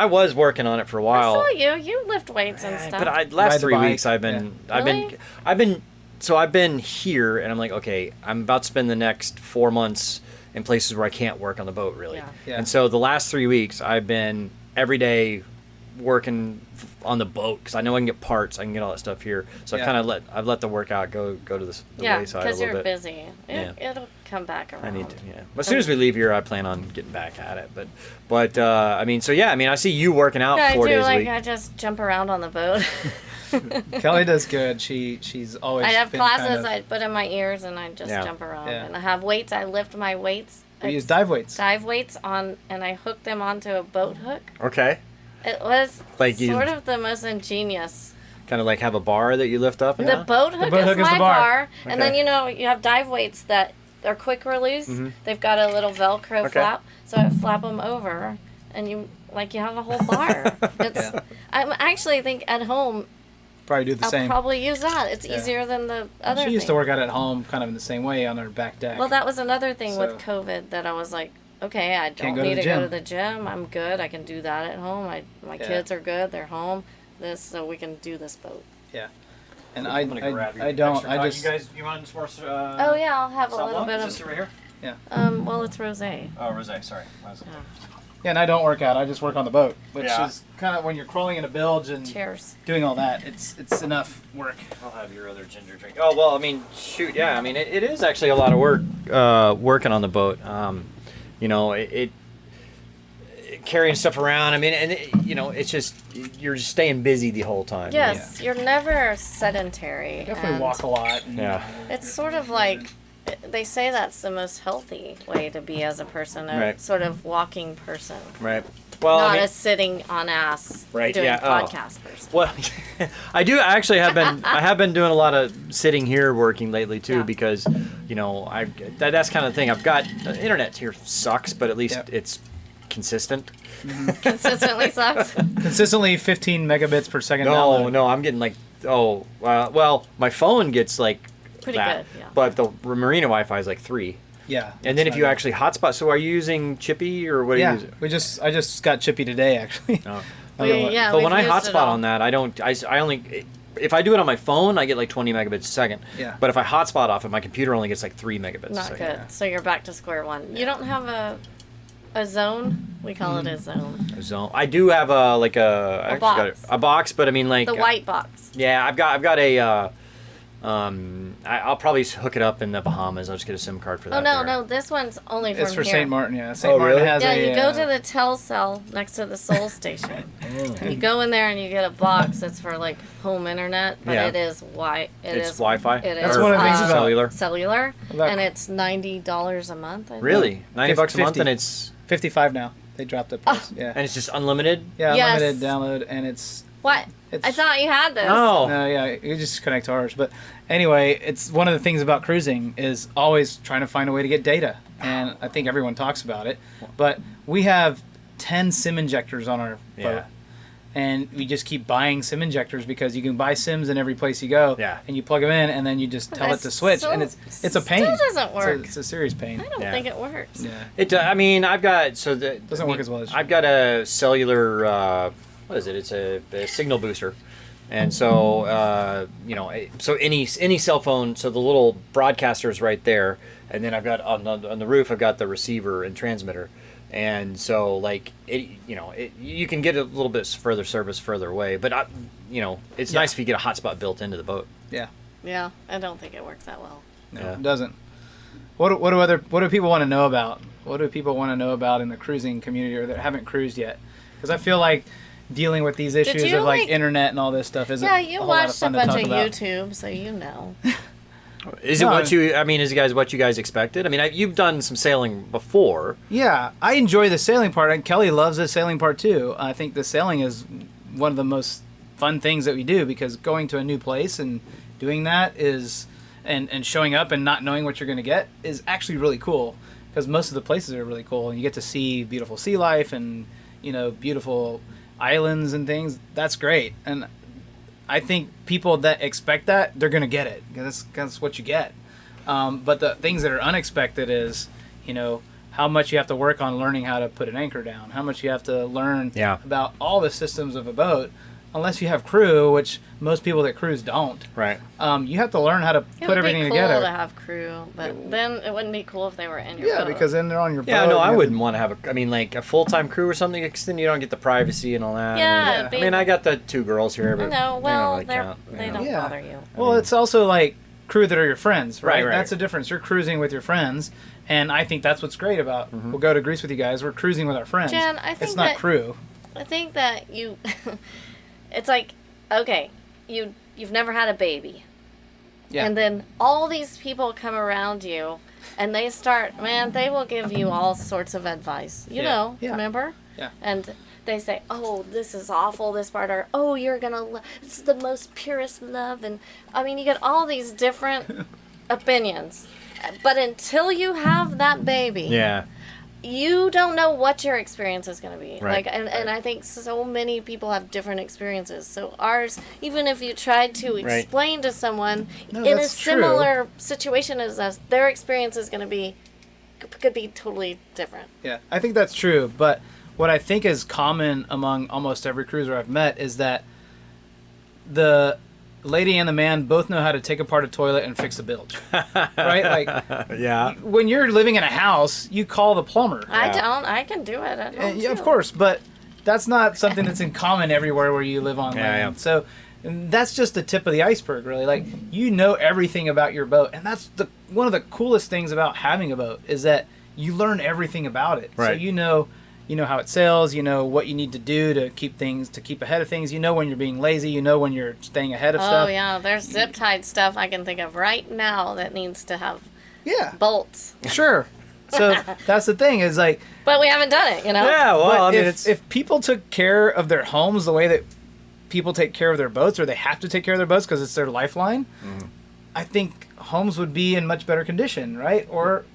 was working on it for a I while. saw you. You lift weights and stuff. But last Ride the 3 bike, weeks I've Really? been here, and I'm like, okay, I'm about to spend the next 4 months in places where I can't work on the boat really. Yeah. Yeah. And so the last 3 weeks I've been every day working on the boat because I know I can get parts, I can get all that stuff here. So Yeah. I've let the workout go to the yeah, wayside a because little you're bit. busy. Yeah. It'll come back around. I need to, yeah. But as soon as we leave here, I plan on getting back at it. But I see you working out Yeah, 4 I do. days a Like week. I just jump around on the boat. Kelly does good. She's always. I have been classes kind of- I put in my ears and I just Yeah. jump around. Yeah. And I have weights. I lift my weights. We use It's dive weights. dive weights on, and I hook them onto a boat hook. Okay. It was Like you- sort of the most ingenious. Kind of like have a bar that you lift up. And The that? boat hook, boat hook is is my the bar. bar, and then Okay. you have dive weights that are quick release. Mhm. They've got a little Velcro Okay. flap, so I flap them over, and you have a whole bar. It's Yeah. I actually think at home Probably do the I'll same. probably use that. It's Yeah. easier than the other. She used to thing. work out at home, kind of in the same way on her back deck. Well, that was another thing with So- COVID that I was like, okay, I don't go to need the to go to gym. the gym. I'm good. I can do that at home. My Yeah. kids are good. They're home. So we can do this boat. Yeah. And I'm gonna grab your I don't. extra I coffee. just. You guys, you want some more? Oh yeah, I'll have a little bit Is this of. over here? Well, it's rosé. Oh, rosé. Sorry. Yeah, and I don't work out. I just work on the boat, which Yeah. is kind of when you're crawling in a bilge and Cheers. doing all that. It's enough work. I'll have your other ginger drink. Oh well, I mean, shoot, yeah. I mean, it is actually a lot of work working on the boat. It carrying stuff around. I mean, and it's just you're just staying busy the whole time. Yes, you're never sedentary. Definitely and walk a lot. And Yeah. It's sort of like they say that's the most healthy way to be as a person, a Right. sort of walking person. Right. Well, Not I mean, a sitting on ass Right, doing yeah, podcast person. well, I actually have been I have been doing a lot of sitting here working lately too Yeah. because, that's kind of the thing. I've got the internet here sucks, but at least Yep. it's consistent. Consistently sucks. Consistently 15 megabits per second No, download. no, I'm getting like my phone gets like Pretty that, good, yeah. but the Marina Wi-Fi is like 3. Yeah. And then it's if you not actually hotspot, so are you using Chippy or what are good. you Yeah, using? I just got Chippy today actually. Oh. Yeah, But we've when I used it hotspot all. on that, I only if I do it on my phone, I get like 20 megabits a second. Yeah. But if I hotspot off it, my computer only gets like 3 megabits a Not second. good. So you're back to square one. You don't have a zone? We call it a zone. So I do have I actually got box. a box, but I mean like The white box. Yeah, I've got a I'll probably hook it up in the Bahamas. I'll just get a SIM card for that. Oh no, there. no, this one's only from It's for here. St. Martin, yeah. St. Oh, Martin really? has Yeah, a you go to the Telcel next to the Soul Station. You go in there and you get a box that's for like home internet, but Yeah. it is white. It's Wi-Fi? It That's is, one of the things about cellular. cellular, About- and it's $90 a month. I think. Really? 90 bucks a month 50. and it's 55 now. They dropped the price. Yeah. and it's just unlimited? Yeah, Yes. unlimited download and it's What? It's- I thought you had this. No. no, yeah, you just connect to ours. But anyway, it's one of the things about cruising is always trying to find a way to get data, and I think everyone talks about it. But we have 10 SIM injectors on our Yeah. boat, and we just keep buying SIM injectors because you can buy SIMs in every place you go. Yeah. And you plug them in, and then you just tell it to That switch, still- and it's a pain. still doesn't It's work. It's a serious pain. I don't Yeah. think it works. Yeah. It. I mean, I've got Doesn't work as well as you- I've got a cellular. What is it? It's a signal booster, and so so any cell phone. So the little broadcaster is right there, and then I've got on the roof. I've got the receiver and transmitter, and so like you can get a little bit further service further away, but it's Yeah. nice if you get a hotspot built into the boat. Yeah. Yeah, I don't think it works that well. No, Yeah. it doesn't. What do people want to know about? What do people want to know about in the cruising community or that haven't cruised yet? Because I feel like dealing with these issues you, of like like- internet and all this stuff isn't Yeah, you a whole lot of watched a fun to bunch talk of about. YouTube, so you know. Is it No, what you? I mean, is what you guys expected? I mean, you've done some sailing before. Yeah, I enjoy the sailing part, and Kelly loves the sailing part too. I think the sailing is one of the most fun things that we do because going to a new place and doing that is, and showing up and not knowing what you're going to get is actually really cool because most of the places are really cool and you get to see beautiful sea life and beautiful islands and things. That's great, and I think people that expect that they're gonna get it because that's what you get. But the things that are unexpected is, how much you have to work on learning how to put an anchor down, how much you have to learn Yeah. about all the systems of a boat. Unless you have crew, which most people that cruise don't, Right. you have to learn how to It put would everything be cool together. to have crew, but then it wouldn't be cool if they were in your Yeah, boat. because then they're on your boat. Yeah, no, you I have wouldn't to- want to have like a full-time crew or something because then you don't get the privacy and all that. Yeah, I it'd be- mean, I got the 2 girls here, I but know. they Well, don't really count, they don't Yeah. bother you. Well, it's also like crew that are your friends, right? Right, right. That's the difference. You're cruising with your friends, and I think that's what's great about. We'll go to Greece with you guys. We're cruising with our friends. Jen, I think it's not that- crew. I think that you, it's like, okay, you've never had a baby, Yeah. and then all these people come around you, and they start, man, they will give you all sorts of advice. You Yeah. know, Yeah. remember? Yeah. And they say, oh, this is awful, this part, or, oh, you're gonna, it's the most purest love, and, I mean, you get all these different opinions, but until you have that baby, Yeah. you don't know what your experience is going to be. Right. Like, and I think so many people have different experiences. So ours, even if you tried to Right. explain to someone No, in a that's true. similar situation as us, their experience is going to be, could be totally different. Yeah, I think that's true. But what I think is common among almost every cruiser I've met is that the lady and the man both know how to take apart a toilet and fix a bilge. Right? Like, Yeah. when you're living in a house, you call the plumber. I Yeah. don't. I can do it. I don't. Yeah, of too. course, but that's not something that's in common everywhere where you live on Yeah, land. yeah. So that's just the tip of the iceberg, really. Like, you know everything about your boat, and that's one of the coolest things about having a boat is that you learn everything about it. So Right. you know how it sails, you know what you need to do to keep ahead of things. You know when you're being lazy, you know when you're staying ahead of Oh stuff. yeah, there's zip tied stuff I can think of right now that needs to have Yeah. bolts. Sure. So that's the thing is like. But we haven't done it, Yeah, well, But I mean, if people took care of their homes the way that people take care of their boats, or they have to take care of their boats because it's their lifeline, I think homes would be in much better condition, right? Or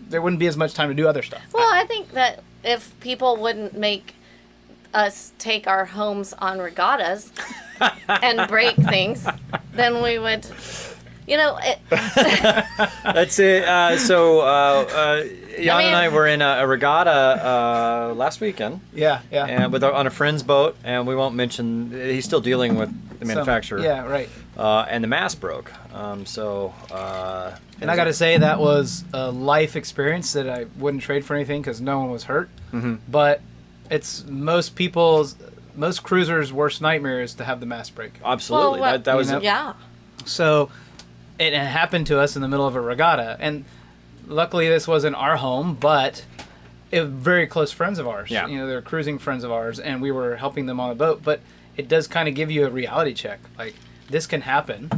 there wouldn't be as much time to do other stuff. Well, I think that if people wouldn't make us take our homes on regattas and break things, then we would, That's it. Jan and I were in a regatta last weekend. Yeah. And on a friend's boat, and we won't mention. He's still dealing with the manufacturer. Yeah, right. And the mast broke. And I got to say that was a life experience that I wouldn't trade for anything because no one was hurt. Mm-hmm. But it's most cruisers' worst nightmare is to have the mast break. Absolutely. Well, that was yeah. So it happened to us in the middle of a regatta, and luckily this wasn't our home, but it was very close friends of ours. Yeah. They're cruising friends of ours, and we were helping them on the boat. But it does kind of give you a reality check, like this can happen,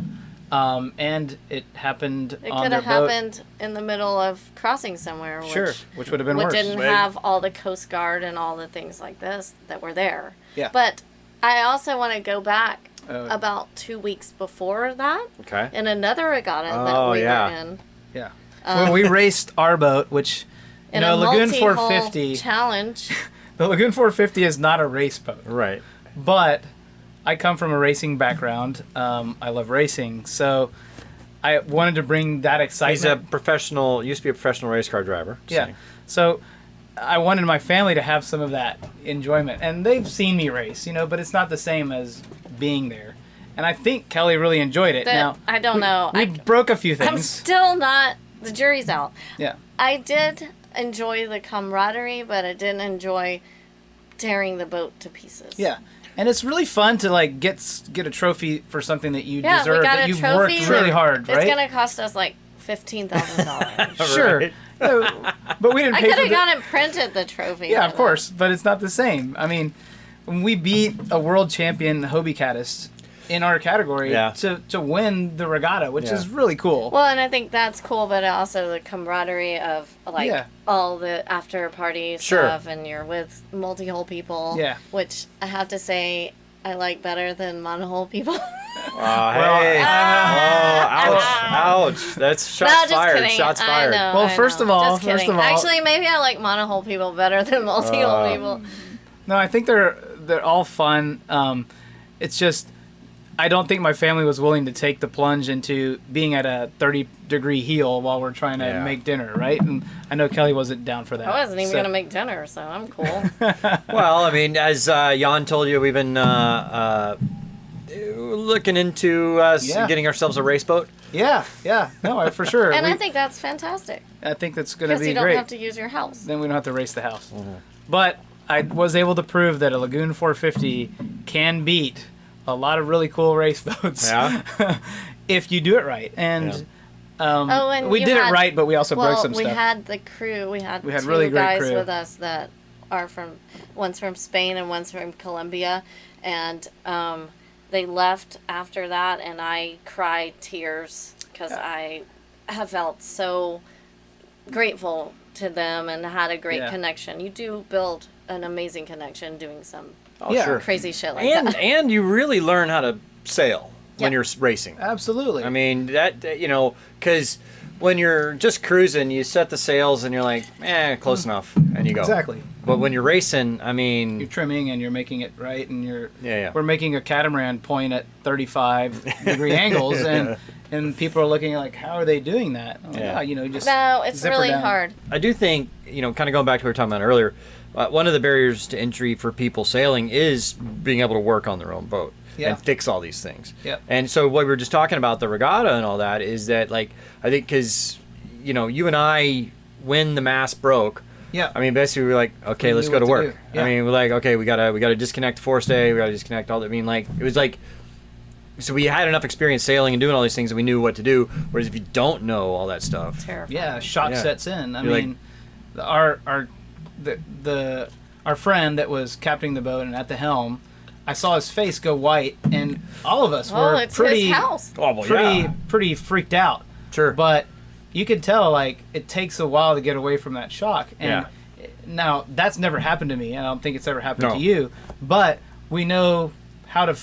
and it happened It on could their have boat. happened in the middle of crossing somewhere. Which would have been which worse. didn't Right. have all the Coast Guard and all the things like this that were there. Yeah. But I also want to go back Oh. about 2 weeks before that okay. in another regatta that Oh, we yeah. were in. Yeah. when we raced our boat, which In a Lagoon multi-hull 450, challenge. the Lagoon 450 is not a race boat. Right. But I come from a racing background. I love racing, so I wanted to bring that excitement. He's a professional. Used to be a professional race car driver. Yeah. So I wanted my family to have some of that enjoyment, and they've seen me race, but it's not the same as being there. And I think Kelly really enjoyed it. That- Now I don't know. We broke a few I'm things. still not. The jury's out. Yeah. I did enjoy the camaraderie, but I didn't enjoy tearing the boat to pieces. Yeah. And it's really fun to like get a trophy for something that you Yeah, deserve, we got that a you've trophy. worked really hard, right? It's gonna cost us like $15,000. Sure. Right. But we didn't I pay could for have the... gotten printed the trophy. Yeah, for of that. course, but it's not the same. I mean, when we beat a world champion Hobie Caddis in our category Yeah. to win the regatta, which Yeah. is really cool. Well, and I think that's cool, but also the camaraderie of like Yeah. all the after party Sure. stuff, and you're with multi-hole people. Yeah. Which I have to say I like better than monohull people. Hey. Ouch. That's shots No, just fired. kidding. Shots I fired. know, Well, I first know. of all- Just kidding. Actually, maybe I like monohull people better than multi-hull people. No, I think they're all fun. It's just I don't think my family was willing to take the plunge into being at a 30-degree heel while we're trying to Yeah. make dinner, right? And I know Kelly wasn't down for that. I wasn't even So- gonna make dinner, so I'm cool. Well, I mean, as Jan told you, we've been looking into Yeah. getting ourselves a race boat. Yeah, no, for sure. And I think that's fantastic I think that's going to because be you don't great. have to use your house. Then we don't have to race the house. But I was able to prove that a Lagoon 450 can beat a lot of really cool race boats. Yeah. if you do it right. And And we you did had- it right, but we also broke Well, some we stuff. had the crew. We had We had two really great guys crew. with us that are one's from Spain and one's from Colombia, and they left after that, and I cried tears because I have felt so grateful to them and had a great Yeah. connection. You do build an amazing connection doing some Oh, Yeah. sure. crazy shit like And that. and you really learn how to sail when Yeah. you're racing. Absolutely. I mean, because when you're just cruising, you set the sails and you're like, close enough, and you go. Exactly. But when you're racing, I mean, You're trimming and you're making it right, and Yeah. we're making a catamaran point at 35-degree angles, and people are looking like, how are they doing that? Oh, Yeah. Just No, it's zip her really down. hard. I do think, kind of going back to what we were talking about earlier, one of the barriers to entry for people sailing is being able to work on their own boat Yeah. and fix all these things. Yep. And so what we were just talking about, the regatta and all that, is that, like, I think because, you and I, when the mast broke, Yeah. I mean, basically we were like, okay, We let's knew go to what to work. do. Yeah. I mean, we're like, okay, we gotta disconnect the forestay, we gotta disconnect all that. I mean, like, it was like, so we had enough experience sailing and doing all these things that we knew what to do. Whereas if you don't know all that stuff, Terrifying. Yeah, shock Yeah. sets in. I You're like- mean, our friend that was captaining the boat and at the helm, I saw his face go white, and all of us Oh, were it's pretty his house. oh, well, yeah. pretty freaked out. Sure. But you could tell like it takes a while to get away from that shock. And now that's never happened to me. I don't think it's ever happened to you. But we know how to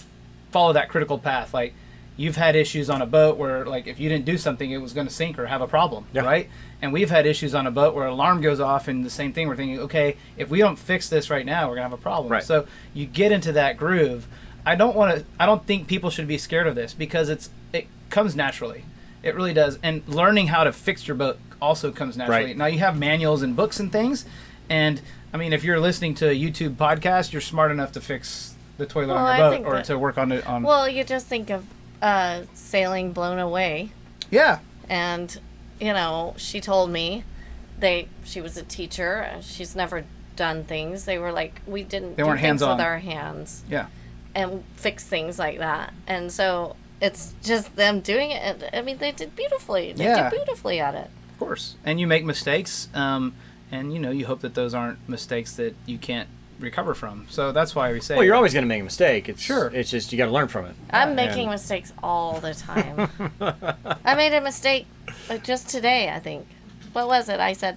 follow that critical path. Like you've had issues on a boat where like if you didn't do something, it was going to sink or have a problem, right? And we've had issues on a boat where an alarm goes off and the same thing. We're thinking, okay, if we don't fix this right now, we're going to have a problem. Right. So you get into that groove. I don't think people should be scared of this because it comes naturally. It really does. And learning how to fix your boat also comes naturally. Right. Now you have manuals and books and things. And I mean, if you're listening to a YouTube podcast, you're smart enough to fix the toilet on your boat or to work on it. Well, you just think of Sailing Blown Away. Yeah. And, she told me she was a teacher. She's never done things. They were like, we didn't do things with our hands. Yeah. And fix things like that. And so it's just them doing it. I mean, they did beautifully. They did beautifully at it. Of course. And you make mistakes. And, you hope that those aren't mistakes that you can't recover from. So that's why we say... Well, you're always going to make a mistake. It's just you got to learn from it. I'm making mistakes all the time. I made a mistake just today, I think. What was it? I said...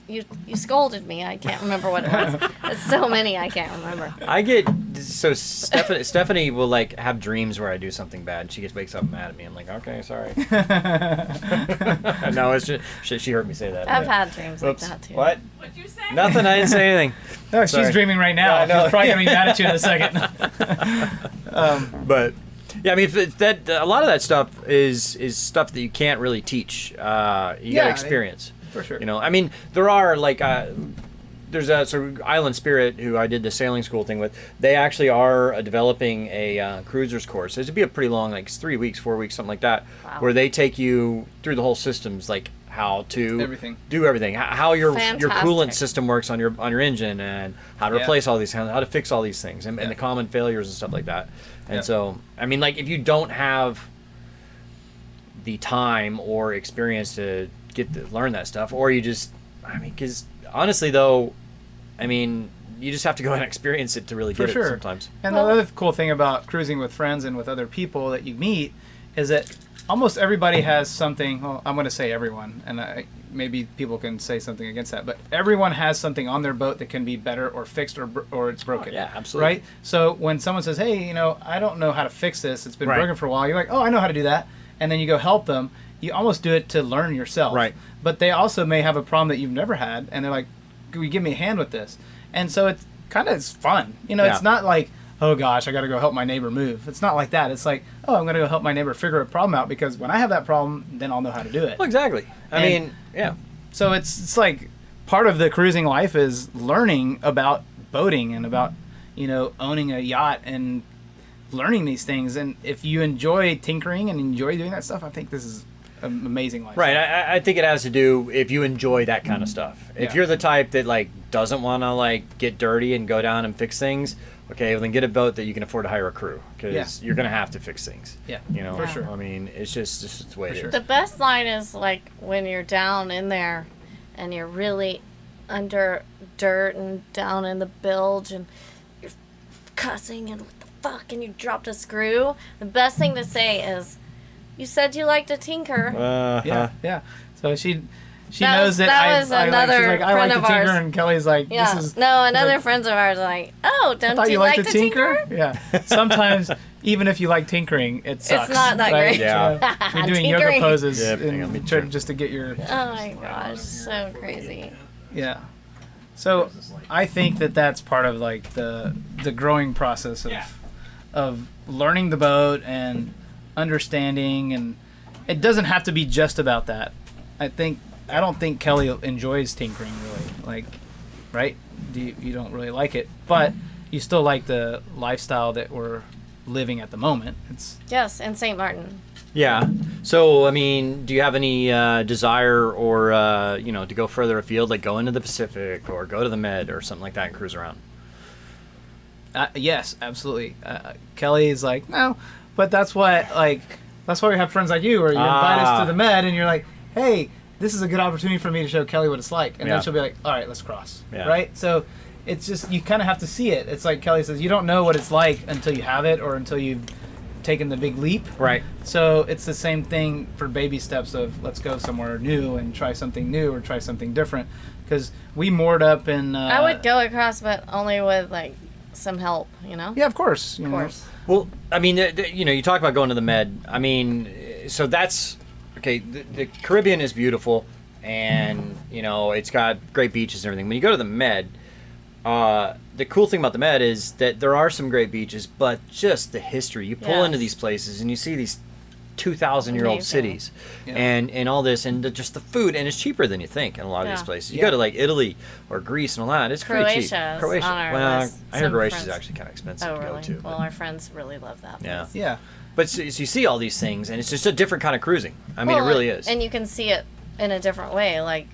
You scolded me. I can't remember what it was. It's so many I can't remember. Stephanie will like have dreams where I do something bad. She wakes up mad at me. I'm like, okay, sorry. No, it's just she heard me say that. I've had dreams like that too. What? What'd you say? Nothing. I didn't say anything. No, she's dreaming right now. Yeah, she's probably gonna be mad at you in a second. But yeah, I mean that a lot of that stuff is stuff that you can't really teach. You gotta experience. For sure. I mean, there are like there's a sort of Island Spirit who I did the sailing school thing with. They actually are developing a cruiser's course. It'd be a pretty long, like 3 weeks, 4 weeks, something like that, where they take you through the whole systems, like how to do everything, how your coolant system works on your engine, and how to replace all these, how to fix all these things, and the common failures and stuff like that. And so, I mean, like if you don't have the time or experience to learn that stuff, or you just, I mean, because honestly though, I mean, you just have to go and experience it to really get it sometimes. And the other cool thing about cruising with friends and with other people that you meet is that almost everybody has something. Well, I'm going to say everyone, and maybe people can say something against that, but everyone has something on their boat that can be better or fixed or it's broken. Yeah, absolutely. Right? So when someone says, hey, I don't know how to fix this, it's been broken for a while, you're like, oh, I know how to do that. And then you go help them. You almost do it to learn yourself. Right. But they also may have a problem that you've never had, and they're like, can you give me a hand with this? And so it's kind of fun. It's not like, oh gosh, I got to go help my neighbor move. It's not like that. It's like, oh, I'm going to go help my neighbor figure a problem out, because when I have that problem, then I'll know how to do it. Well, exactly. I mean, yeah. So it's like part of the cruising life is learning about boating and about, owning a yacht and learning these things. And if you enjoy tinkering and enjoy doing that stuff, I think this is an amazing life. Right. I think it has to do if you enjoy that kind of stuff. If you're the type that like doesn't want to like get dirty and go down and fix things, okay, well then get a boat that you can afford to hire a crew, because you're gonna have to fix things. Yeah. For sure. I mean, it's just the way it is. The best line is like when you're down in there and you're really under dirt and down in the bilge and you're cussing and what the fuck, and you dropped a screw. The best thing to say is, you said you liked to tinker. Yeah. So she knows that I like to tinker, and Kelly's like, this is... No, another friends of ours are like, oh, don't you like to tinker? Yeah. Sometimes, even if you like tinkering, it sucks. It's not that great. Yeah. You're doing yoga poses just to get your... Oh my gosh, so crazy. Yeah. So I think that's part of like the growing process of learning the boat and understanding, and it doesn't have to be just about that. I don't think Kelly enjoys tinkering really, like, right? You don't really like it, but you still like the lifestyle that we're living at the moment. Yes, in St. Martin. Yeah. So, I mean, do you have any desire or, to go further afield, like go into the Pacific or go to the Med or something like that and cruise around? Yes, absolutely. Kelly is like, no, but that's why we have friends like you, where you invite us to the Med and you're like, hey, this is a good opportunity for me to show Kelly what it's like. And then she'll be like, all right, let's cross. Yeah. Right? So it's just, you kind of have to see it. It's like Kelly says, you don't know what it's like until you have it or until you've taken the big leap. Right. So it's the same thing for baby steps of let's go somewhere new and try something new or try something different. Because we moored up in... I would go across, but only with, like, some help, you know? Yeah, of course. Of course. Well, I mean, you know, you talk about going to the Med. I mean, so that's... Okay, the Caribbean is beautiful, and, you know, it's got great beaches and everything. When you go to the Med, the cool thing about the Med is that there are some great beaches, but just the history. You pull into these places, and you see these 2,000-year-old cities, and all this, and just the food, and it's cheaper than you think in a lot of these places. You go to like Italy or Greece and all that, it's pretty cheap. Croatia. Well, I heard Croatia is actually kind of expensive to go to. Well, our friends really love that place. Yeah. But so you see all these things, and it's just a different kind of cruising. I mean, it really is. And you can see it in a different way. Like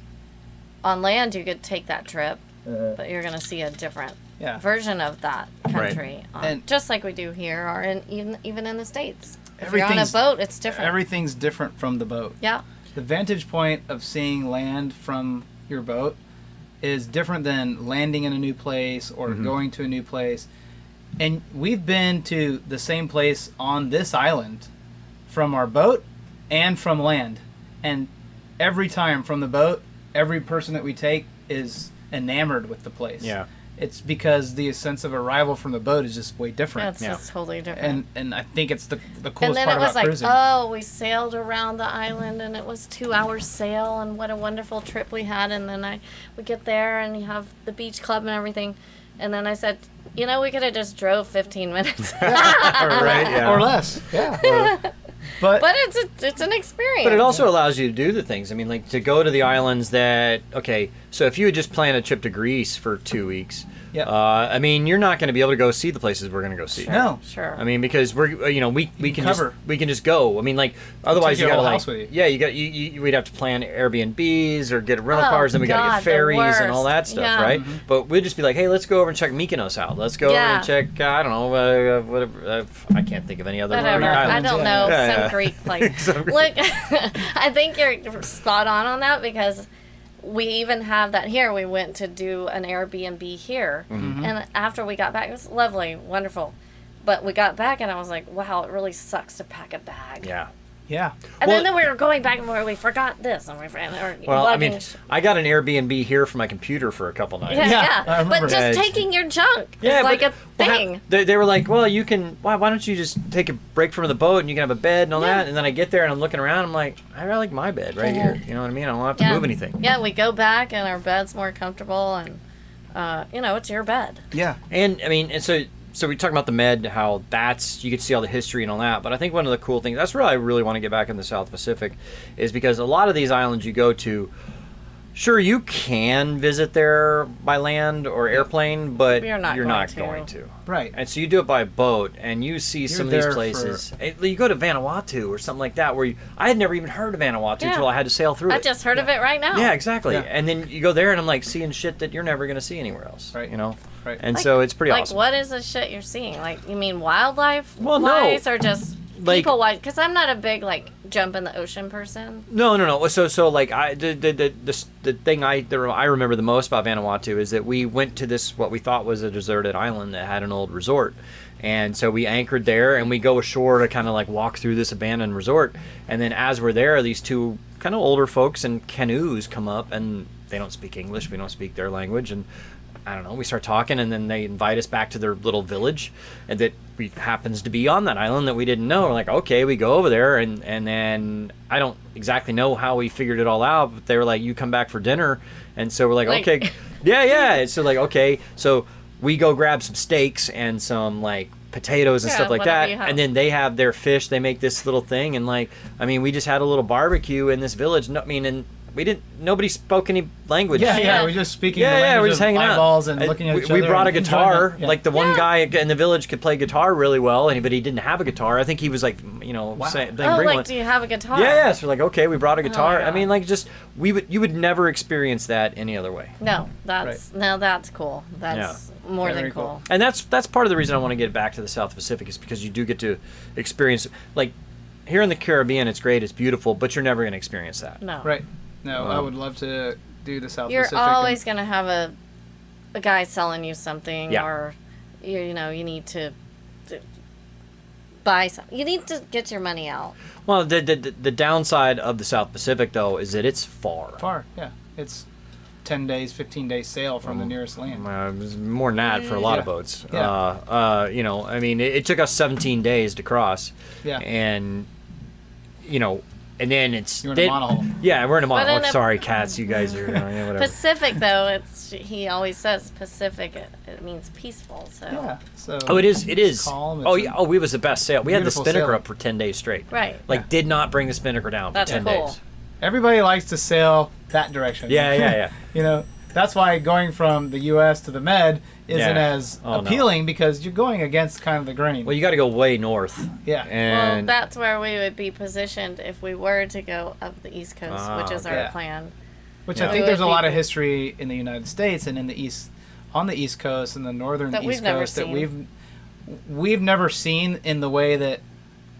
on land, you could take that trip, but you're going to see a different version of that country, and just like we do here, or even in the States. If you're on a boat, it's different. Everything's different from the boat. Yeah. The vantage point of seeing land from your boat is different than landing in a new place or going to a new place. And we've been to the same place on this island from our boat and from land. And every time from the boat, every person that we take is enamored with the place. Yeah. It's because the sense of arrival from the boat is just way different. Yeah, it's just totally different. And I think it's the coolest and then part it was about like, cruising. oh, we sailed around the island and it was 2-hour sail and what a wonderful trip we had. And then we get there and you have the beach club and everything. And then I said, you know, we could have just drove 15 minutes. Right, yeah. Or less. Yeah. But it's an experience. But it also allows you to do the things. I mean, like to go to the islands that, okay, so if you had just planned a trip to Greece for 2 weeks, I mean, you're not going to be able to go see the places we're going to go see. No. Sure. I mean, because we're, you know, we can just go. I mean, like otherwise Take you your got to whole like, house with you. yeah, we'd have to plan Airbnbs or get rental cars, then we got to get the ferries and all worst. that stuff, Yeah. right? But we'd just be like, hey, let's go over and check Mykonos out. Let's go over and check, I don't know, whatever. I can't think of any other Whatever. Greek I islands. don't know. Yeah, Some yeah. Greek place. Look, I think you're spot on that because we even have that here. We went to do an Airbnb here. And after we got back, it was lovely, wonderful. But we got back and I was like, wow, it really sucks to pack a bag. Yeah. Yeah. And then we were going back and forth. We forgot this and we forgot. Well, I mean, I got an Airbnb here for my computer for a couple nights. Yeah, I remember but just that. taking your junk Yeah, is like but- a thing. They were like, well, you can. Why don't you just take a break from the boat and you can have a bed and all that? And then I get there and I'm looking around. I'm like, I really like my bed right here. You know what I mean? I don't have to move anything. Yeah, we go back and our bed's more comfortable and, you know, it's your bed. Yeah. And I mean, and so we talk about the Med, how you get to see all the history and all that. But I think one of the cool things, that's where I really want to get back in the South Pacific, is because a lot of these islands you go to, sure, you can visit there by land or airplane, but You're not going to. Right. And so you do it by boat, and you see some of these places. You go to Vanuatu or something like that, where I had never even heard of Vanuatu until I had to sail through it. I just heard of it right now. Yeah, exactly. Yeah. And then you go there, and I'm like seeing shit that you're never going to see anywhere else. Right. You know? Right. And so it's pretty like, awesome. what is the shit you're seeing? Like, you mean wildlife Well, no. wise or just Like- people wise? Because I'm not a big, like, jump in the ocean person. No. So like the thing I remember the most about Vanuatu is that we went to this what we thought was a deserted island that had an old resort, and so we anchored there and we go ashore to kind of like walk through this abandoned resort, and then as we're there, these two kind of older folks in canoes come up and they don't speak English, we don't speak their language, and I don't know, we start talking, and then they invite us back to their little village and that happens to be on that island that we didn't know. We're like, okay, we go over there, and then I don't exactly know how we figured it all out, but they were like, you come back for dinner, and so we're like okay, yeah. So like, okay, so we go grab some steaks and some like potatoes and stuff like that, and then they have their fish. They make this little thing, and like, I mean, we just had a little barbecue in this village. No, I mean, and nobody spoke any language. Yeah, we're just speaking the we're language just of hanging eyeballs out. and looking at each other. We brought a and guitar. enjoying it. Yeah. Like the one guy in the village could play guitar really well, but he didn't have a guitar. I think he was like, saying, bring one. Do you have a guitar? Yeah. So we're like, okay, we brought a guitar. God. I mean, like, just you would never experience that any other way. No, that's cool. That's more Very than cool. And that's part of the reason I want to get back to the South Pacific, is because you do get to experience, like, here in the Caribbean, it's great, it's beautiful, but you're never going to experience that. No. Right. No, I would love to do the South You're Pacific. always going to have a guy selling you something, Yeah. or you need to buy some. You need to get your money out. Well, the downside of the South Pacific though is that it's far. Far, yeah. It's 10 days, 15 days sail from the nearest land. It was more than that for a lot of Yeah. boats. Yeah. You know, I mean, it took us 17 days to cross. Yeah. And, you know, and then it's... You're in a monohull. Yeah, we're in a But monohull. in a- Sorry, cats, you guys are... yeah, whatever. Pacific, though, he always says Pacific, it means peaceful, so. Yeah. So Oh, it is. It is. calm, Oh, it's yeah. Oh, it was the best sail. We had the beautiful spinnaker sailing. up for 10 days straight. Right. Like, did not bring the spinnaker down That's for 10 cool. days. everybody likes to sail that direction. Yeah. You know, that's why going from the U.S. to the Med isn't Yeah. as Oh, no. appealing because you're going against kind of the grain. Well, you got to go way north. Yeah. Well, And that's where we would be positioned if we were to go up the East Coast, which is okay. our plan. Which Yeah. I think We there's a would lot of be- history in the United States and in the East, on the East Coast and the northern That East we've never Coast that seen. we've never seen in the way that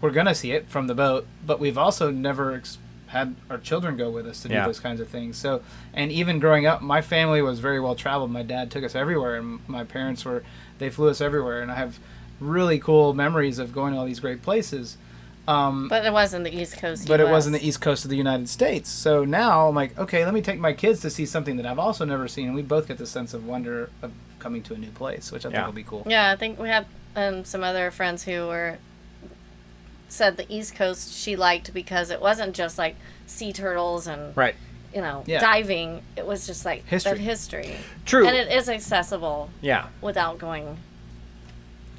we're gonna see it from the boat, but we've also never had our children go with us to do Yeah. those kinds of things. So, and even growing up, my family was very well traveled. My dad took us everywhere, and my parents they flew us everywhere, and I have really cool memories of going to all these great places. But it wasn't the East Coast. But it US. wasn't the East Coast of the United States. So now I'm like, okay, let me take my kids to see something that I've also never seen, and we both get the sense of wonder of coming to a new place, which I think Yeah. will be cool. Yeah, I think we had some other friends who said the East Coast she liked because it wasn't just like sea turtles and right. Yeah. diving. It was just like History. that history. True. And it is accessible Yeah. without going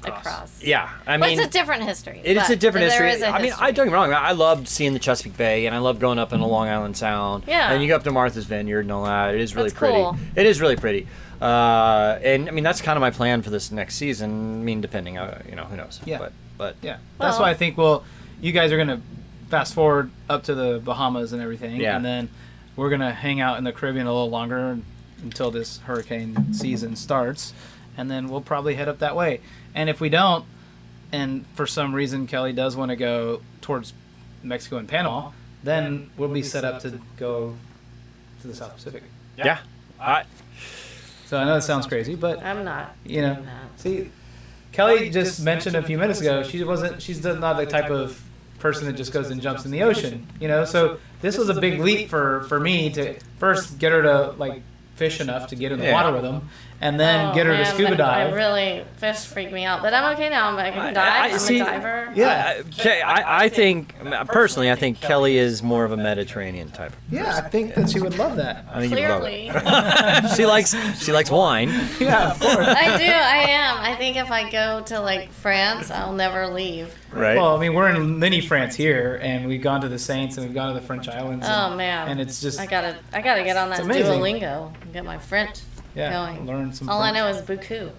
across. Yeah. I Well, mean, it's a different history. it is but a different there history. is a I mean, history. I don't get me wrong. I loved seeing the Chesapeake Bay, and I loved going up in the Long Island Sound. Yeah. And you go up to Martha's Vineyard and all that. It is really That's pretty. cool. It is really pretty. And I mean, that's kind of my plan for this next season. I mean, depending, who knows? Yeah. But Yeah. That's Well- why I think, you guys are going to fast forward up to the Bahamas and everything. Yeah. And then we're going to hang out in the Caribbean a little longer until this hurricane season starts. And then we'll probably head up that way. And if we don't, and for some reason Kelly does want to go towards Mexico and Panama, then we'll be set up to go to the South Pacific. yeah. So I know that sounds crazy, but I'm not. you know, doing that. see, Kelly just mentioned a few minutes ago she's not the type of person that just goes and jumps in the ocean, you know. So this was a big leap for me to first get her to like fish enough to get in the Yeah. water with them, and then Oh, get her to man, scuba but dive. Fish freak me out, but I'm okay now. I can dive. I'm see- a diver. Yeah. I think personally, I think Kelly is more of a Mediterranean type. Yeah, I think that she would love that. I think you would love Clearly. it. she likes wine. Yeah, of course. I do. I am. I think if I go to like France, I'll never leave. Right. Well, I mean, we're in mini France here, and we've gone to the Saints, and we've gone to the French Islands. Oh man. And it's just I gotta get on that it's amazing. Duolingo and get my French going. learn some. All I French. know is beaucoup.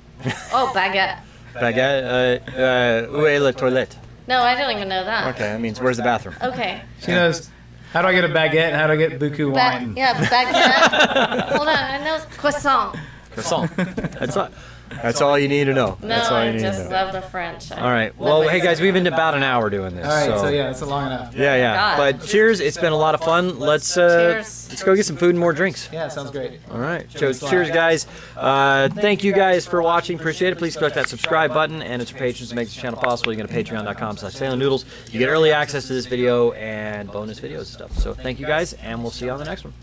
Oh, baguette. Baguette. Où est la toilette? No, I don't even know that. Okay, that means where's the bathroom? Okay. She knows how do I get a baguette and how do I get beaucoup wine. Baguette. Hold on, I know croissant. Croissant. That's all you need to know. No, That's all you I need just to know. love the French. All right. Well, hey guys, we've been about an hour doing this. All right, so yeah, that's long enough. Yeah. God. But cheers. It's been a lot of fun. Let's Cheers. let's go get some food and more drinks. Yeah, sounds great. All right. So cheers, guys. Thank you guys for watching. Appreciate it. Please click that subscribe button, and it's your patrons that makes the channel possible. You go to patreon.com/SailingNoodles. You get early access to this video and bonus videos and stuff. So thank you guys, and we'll see you on the next one.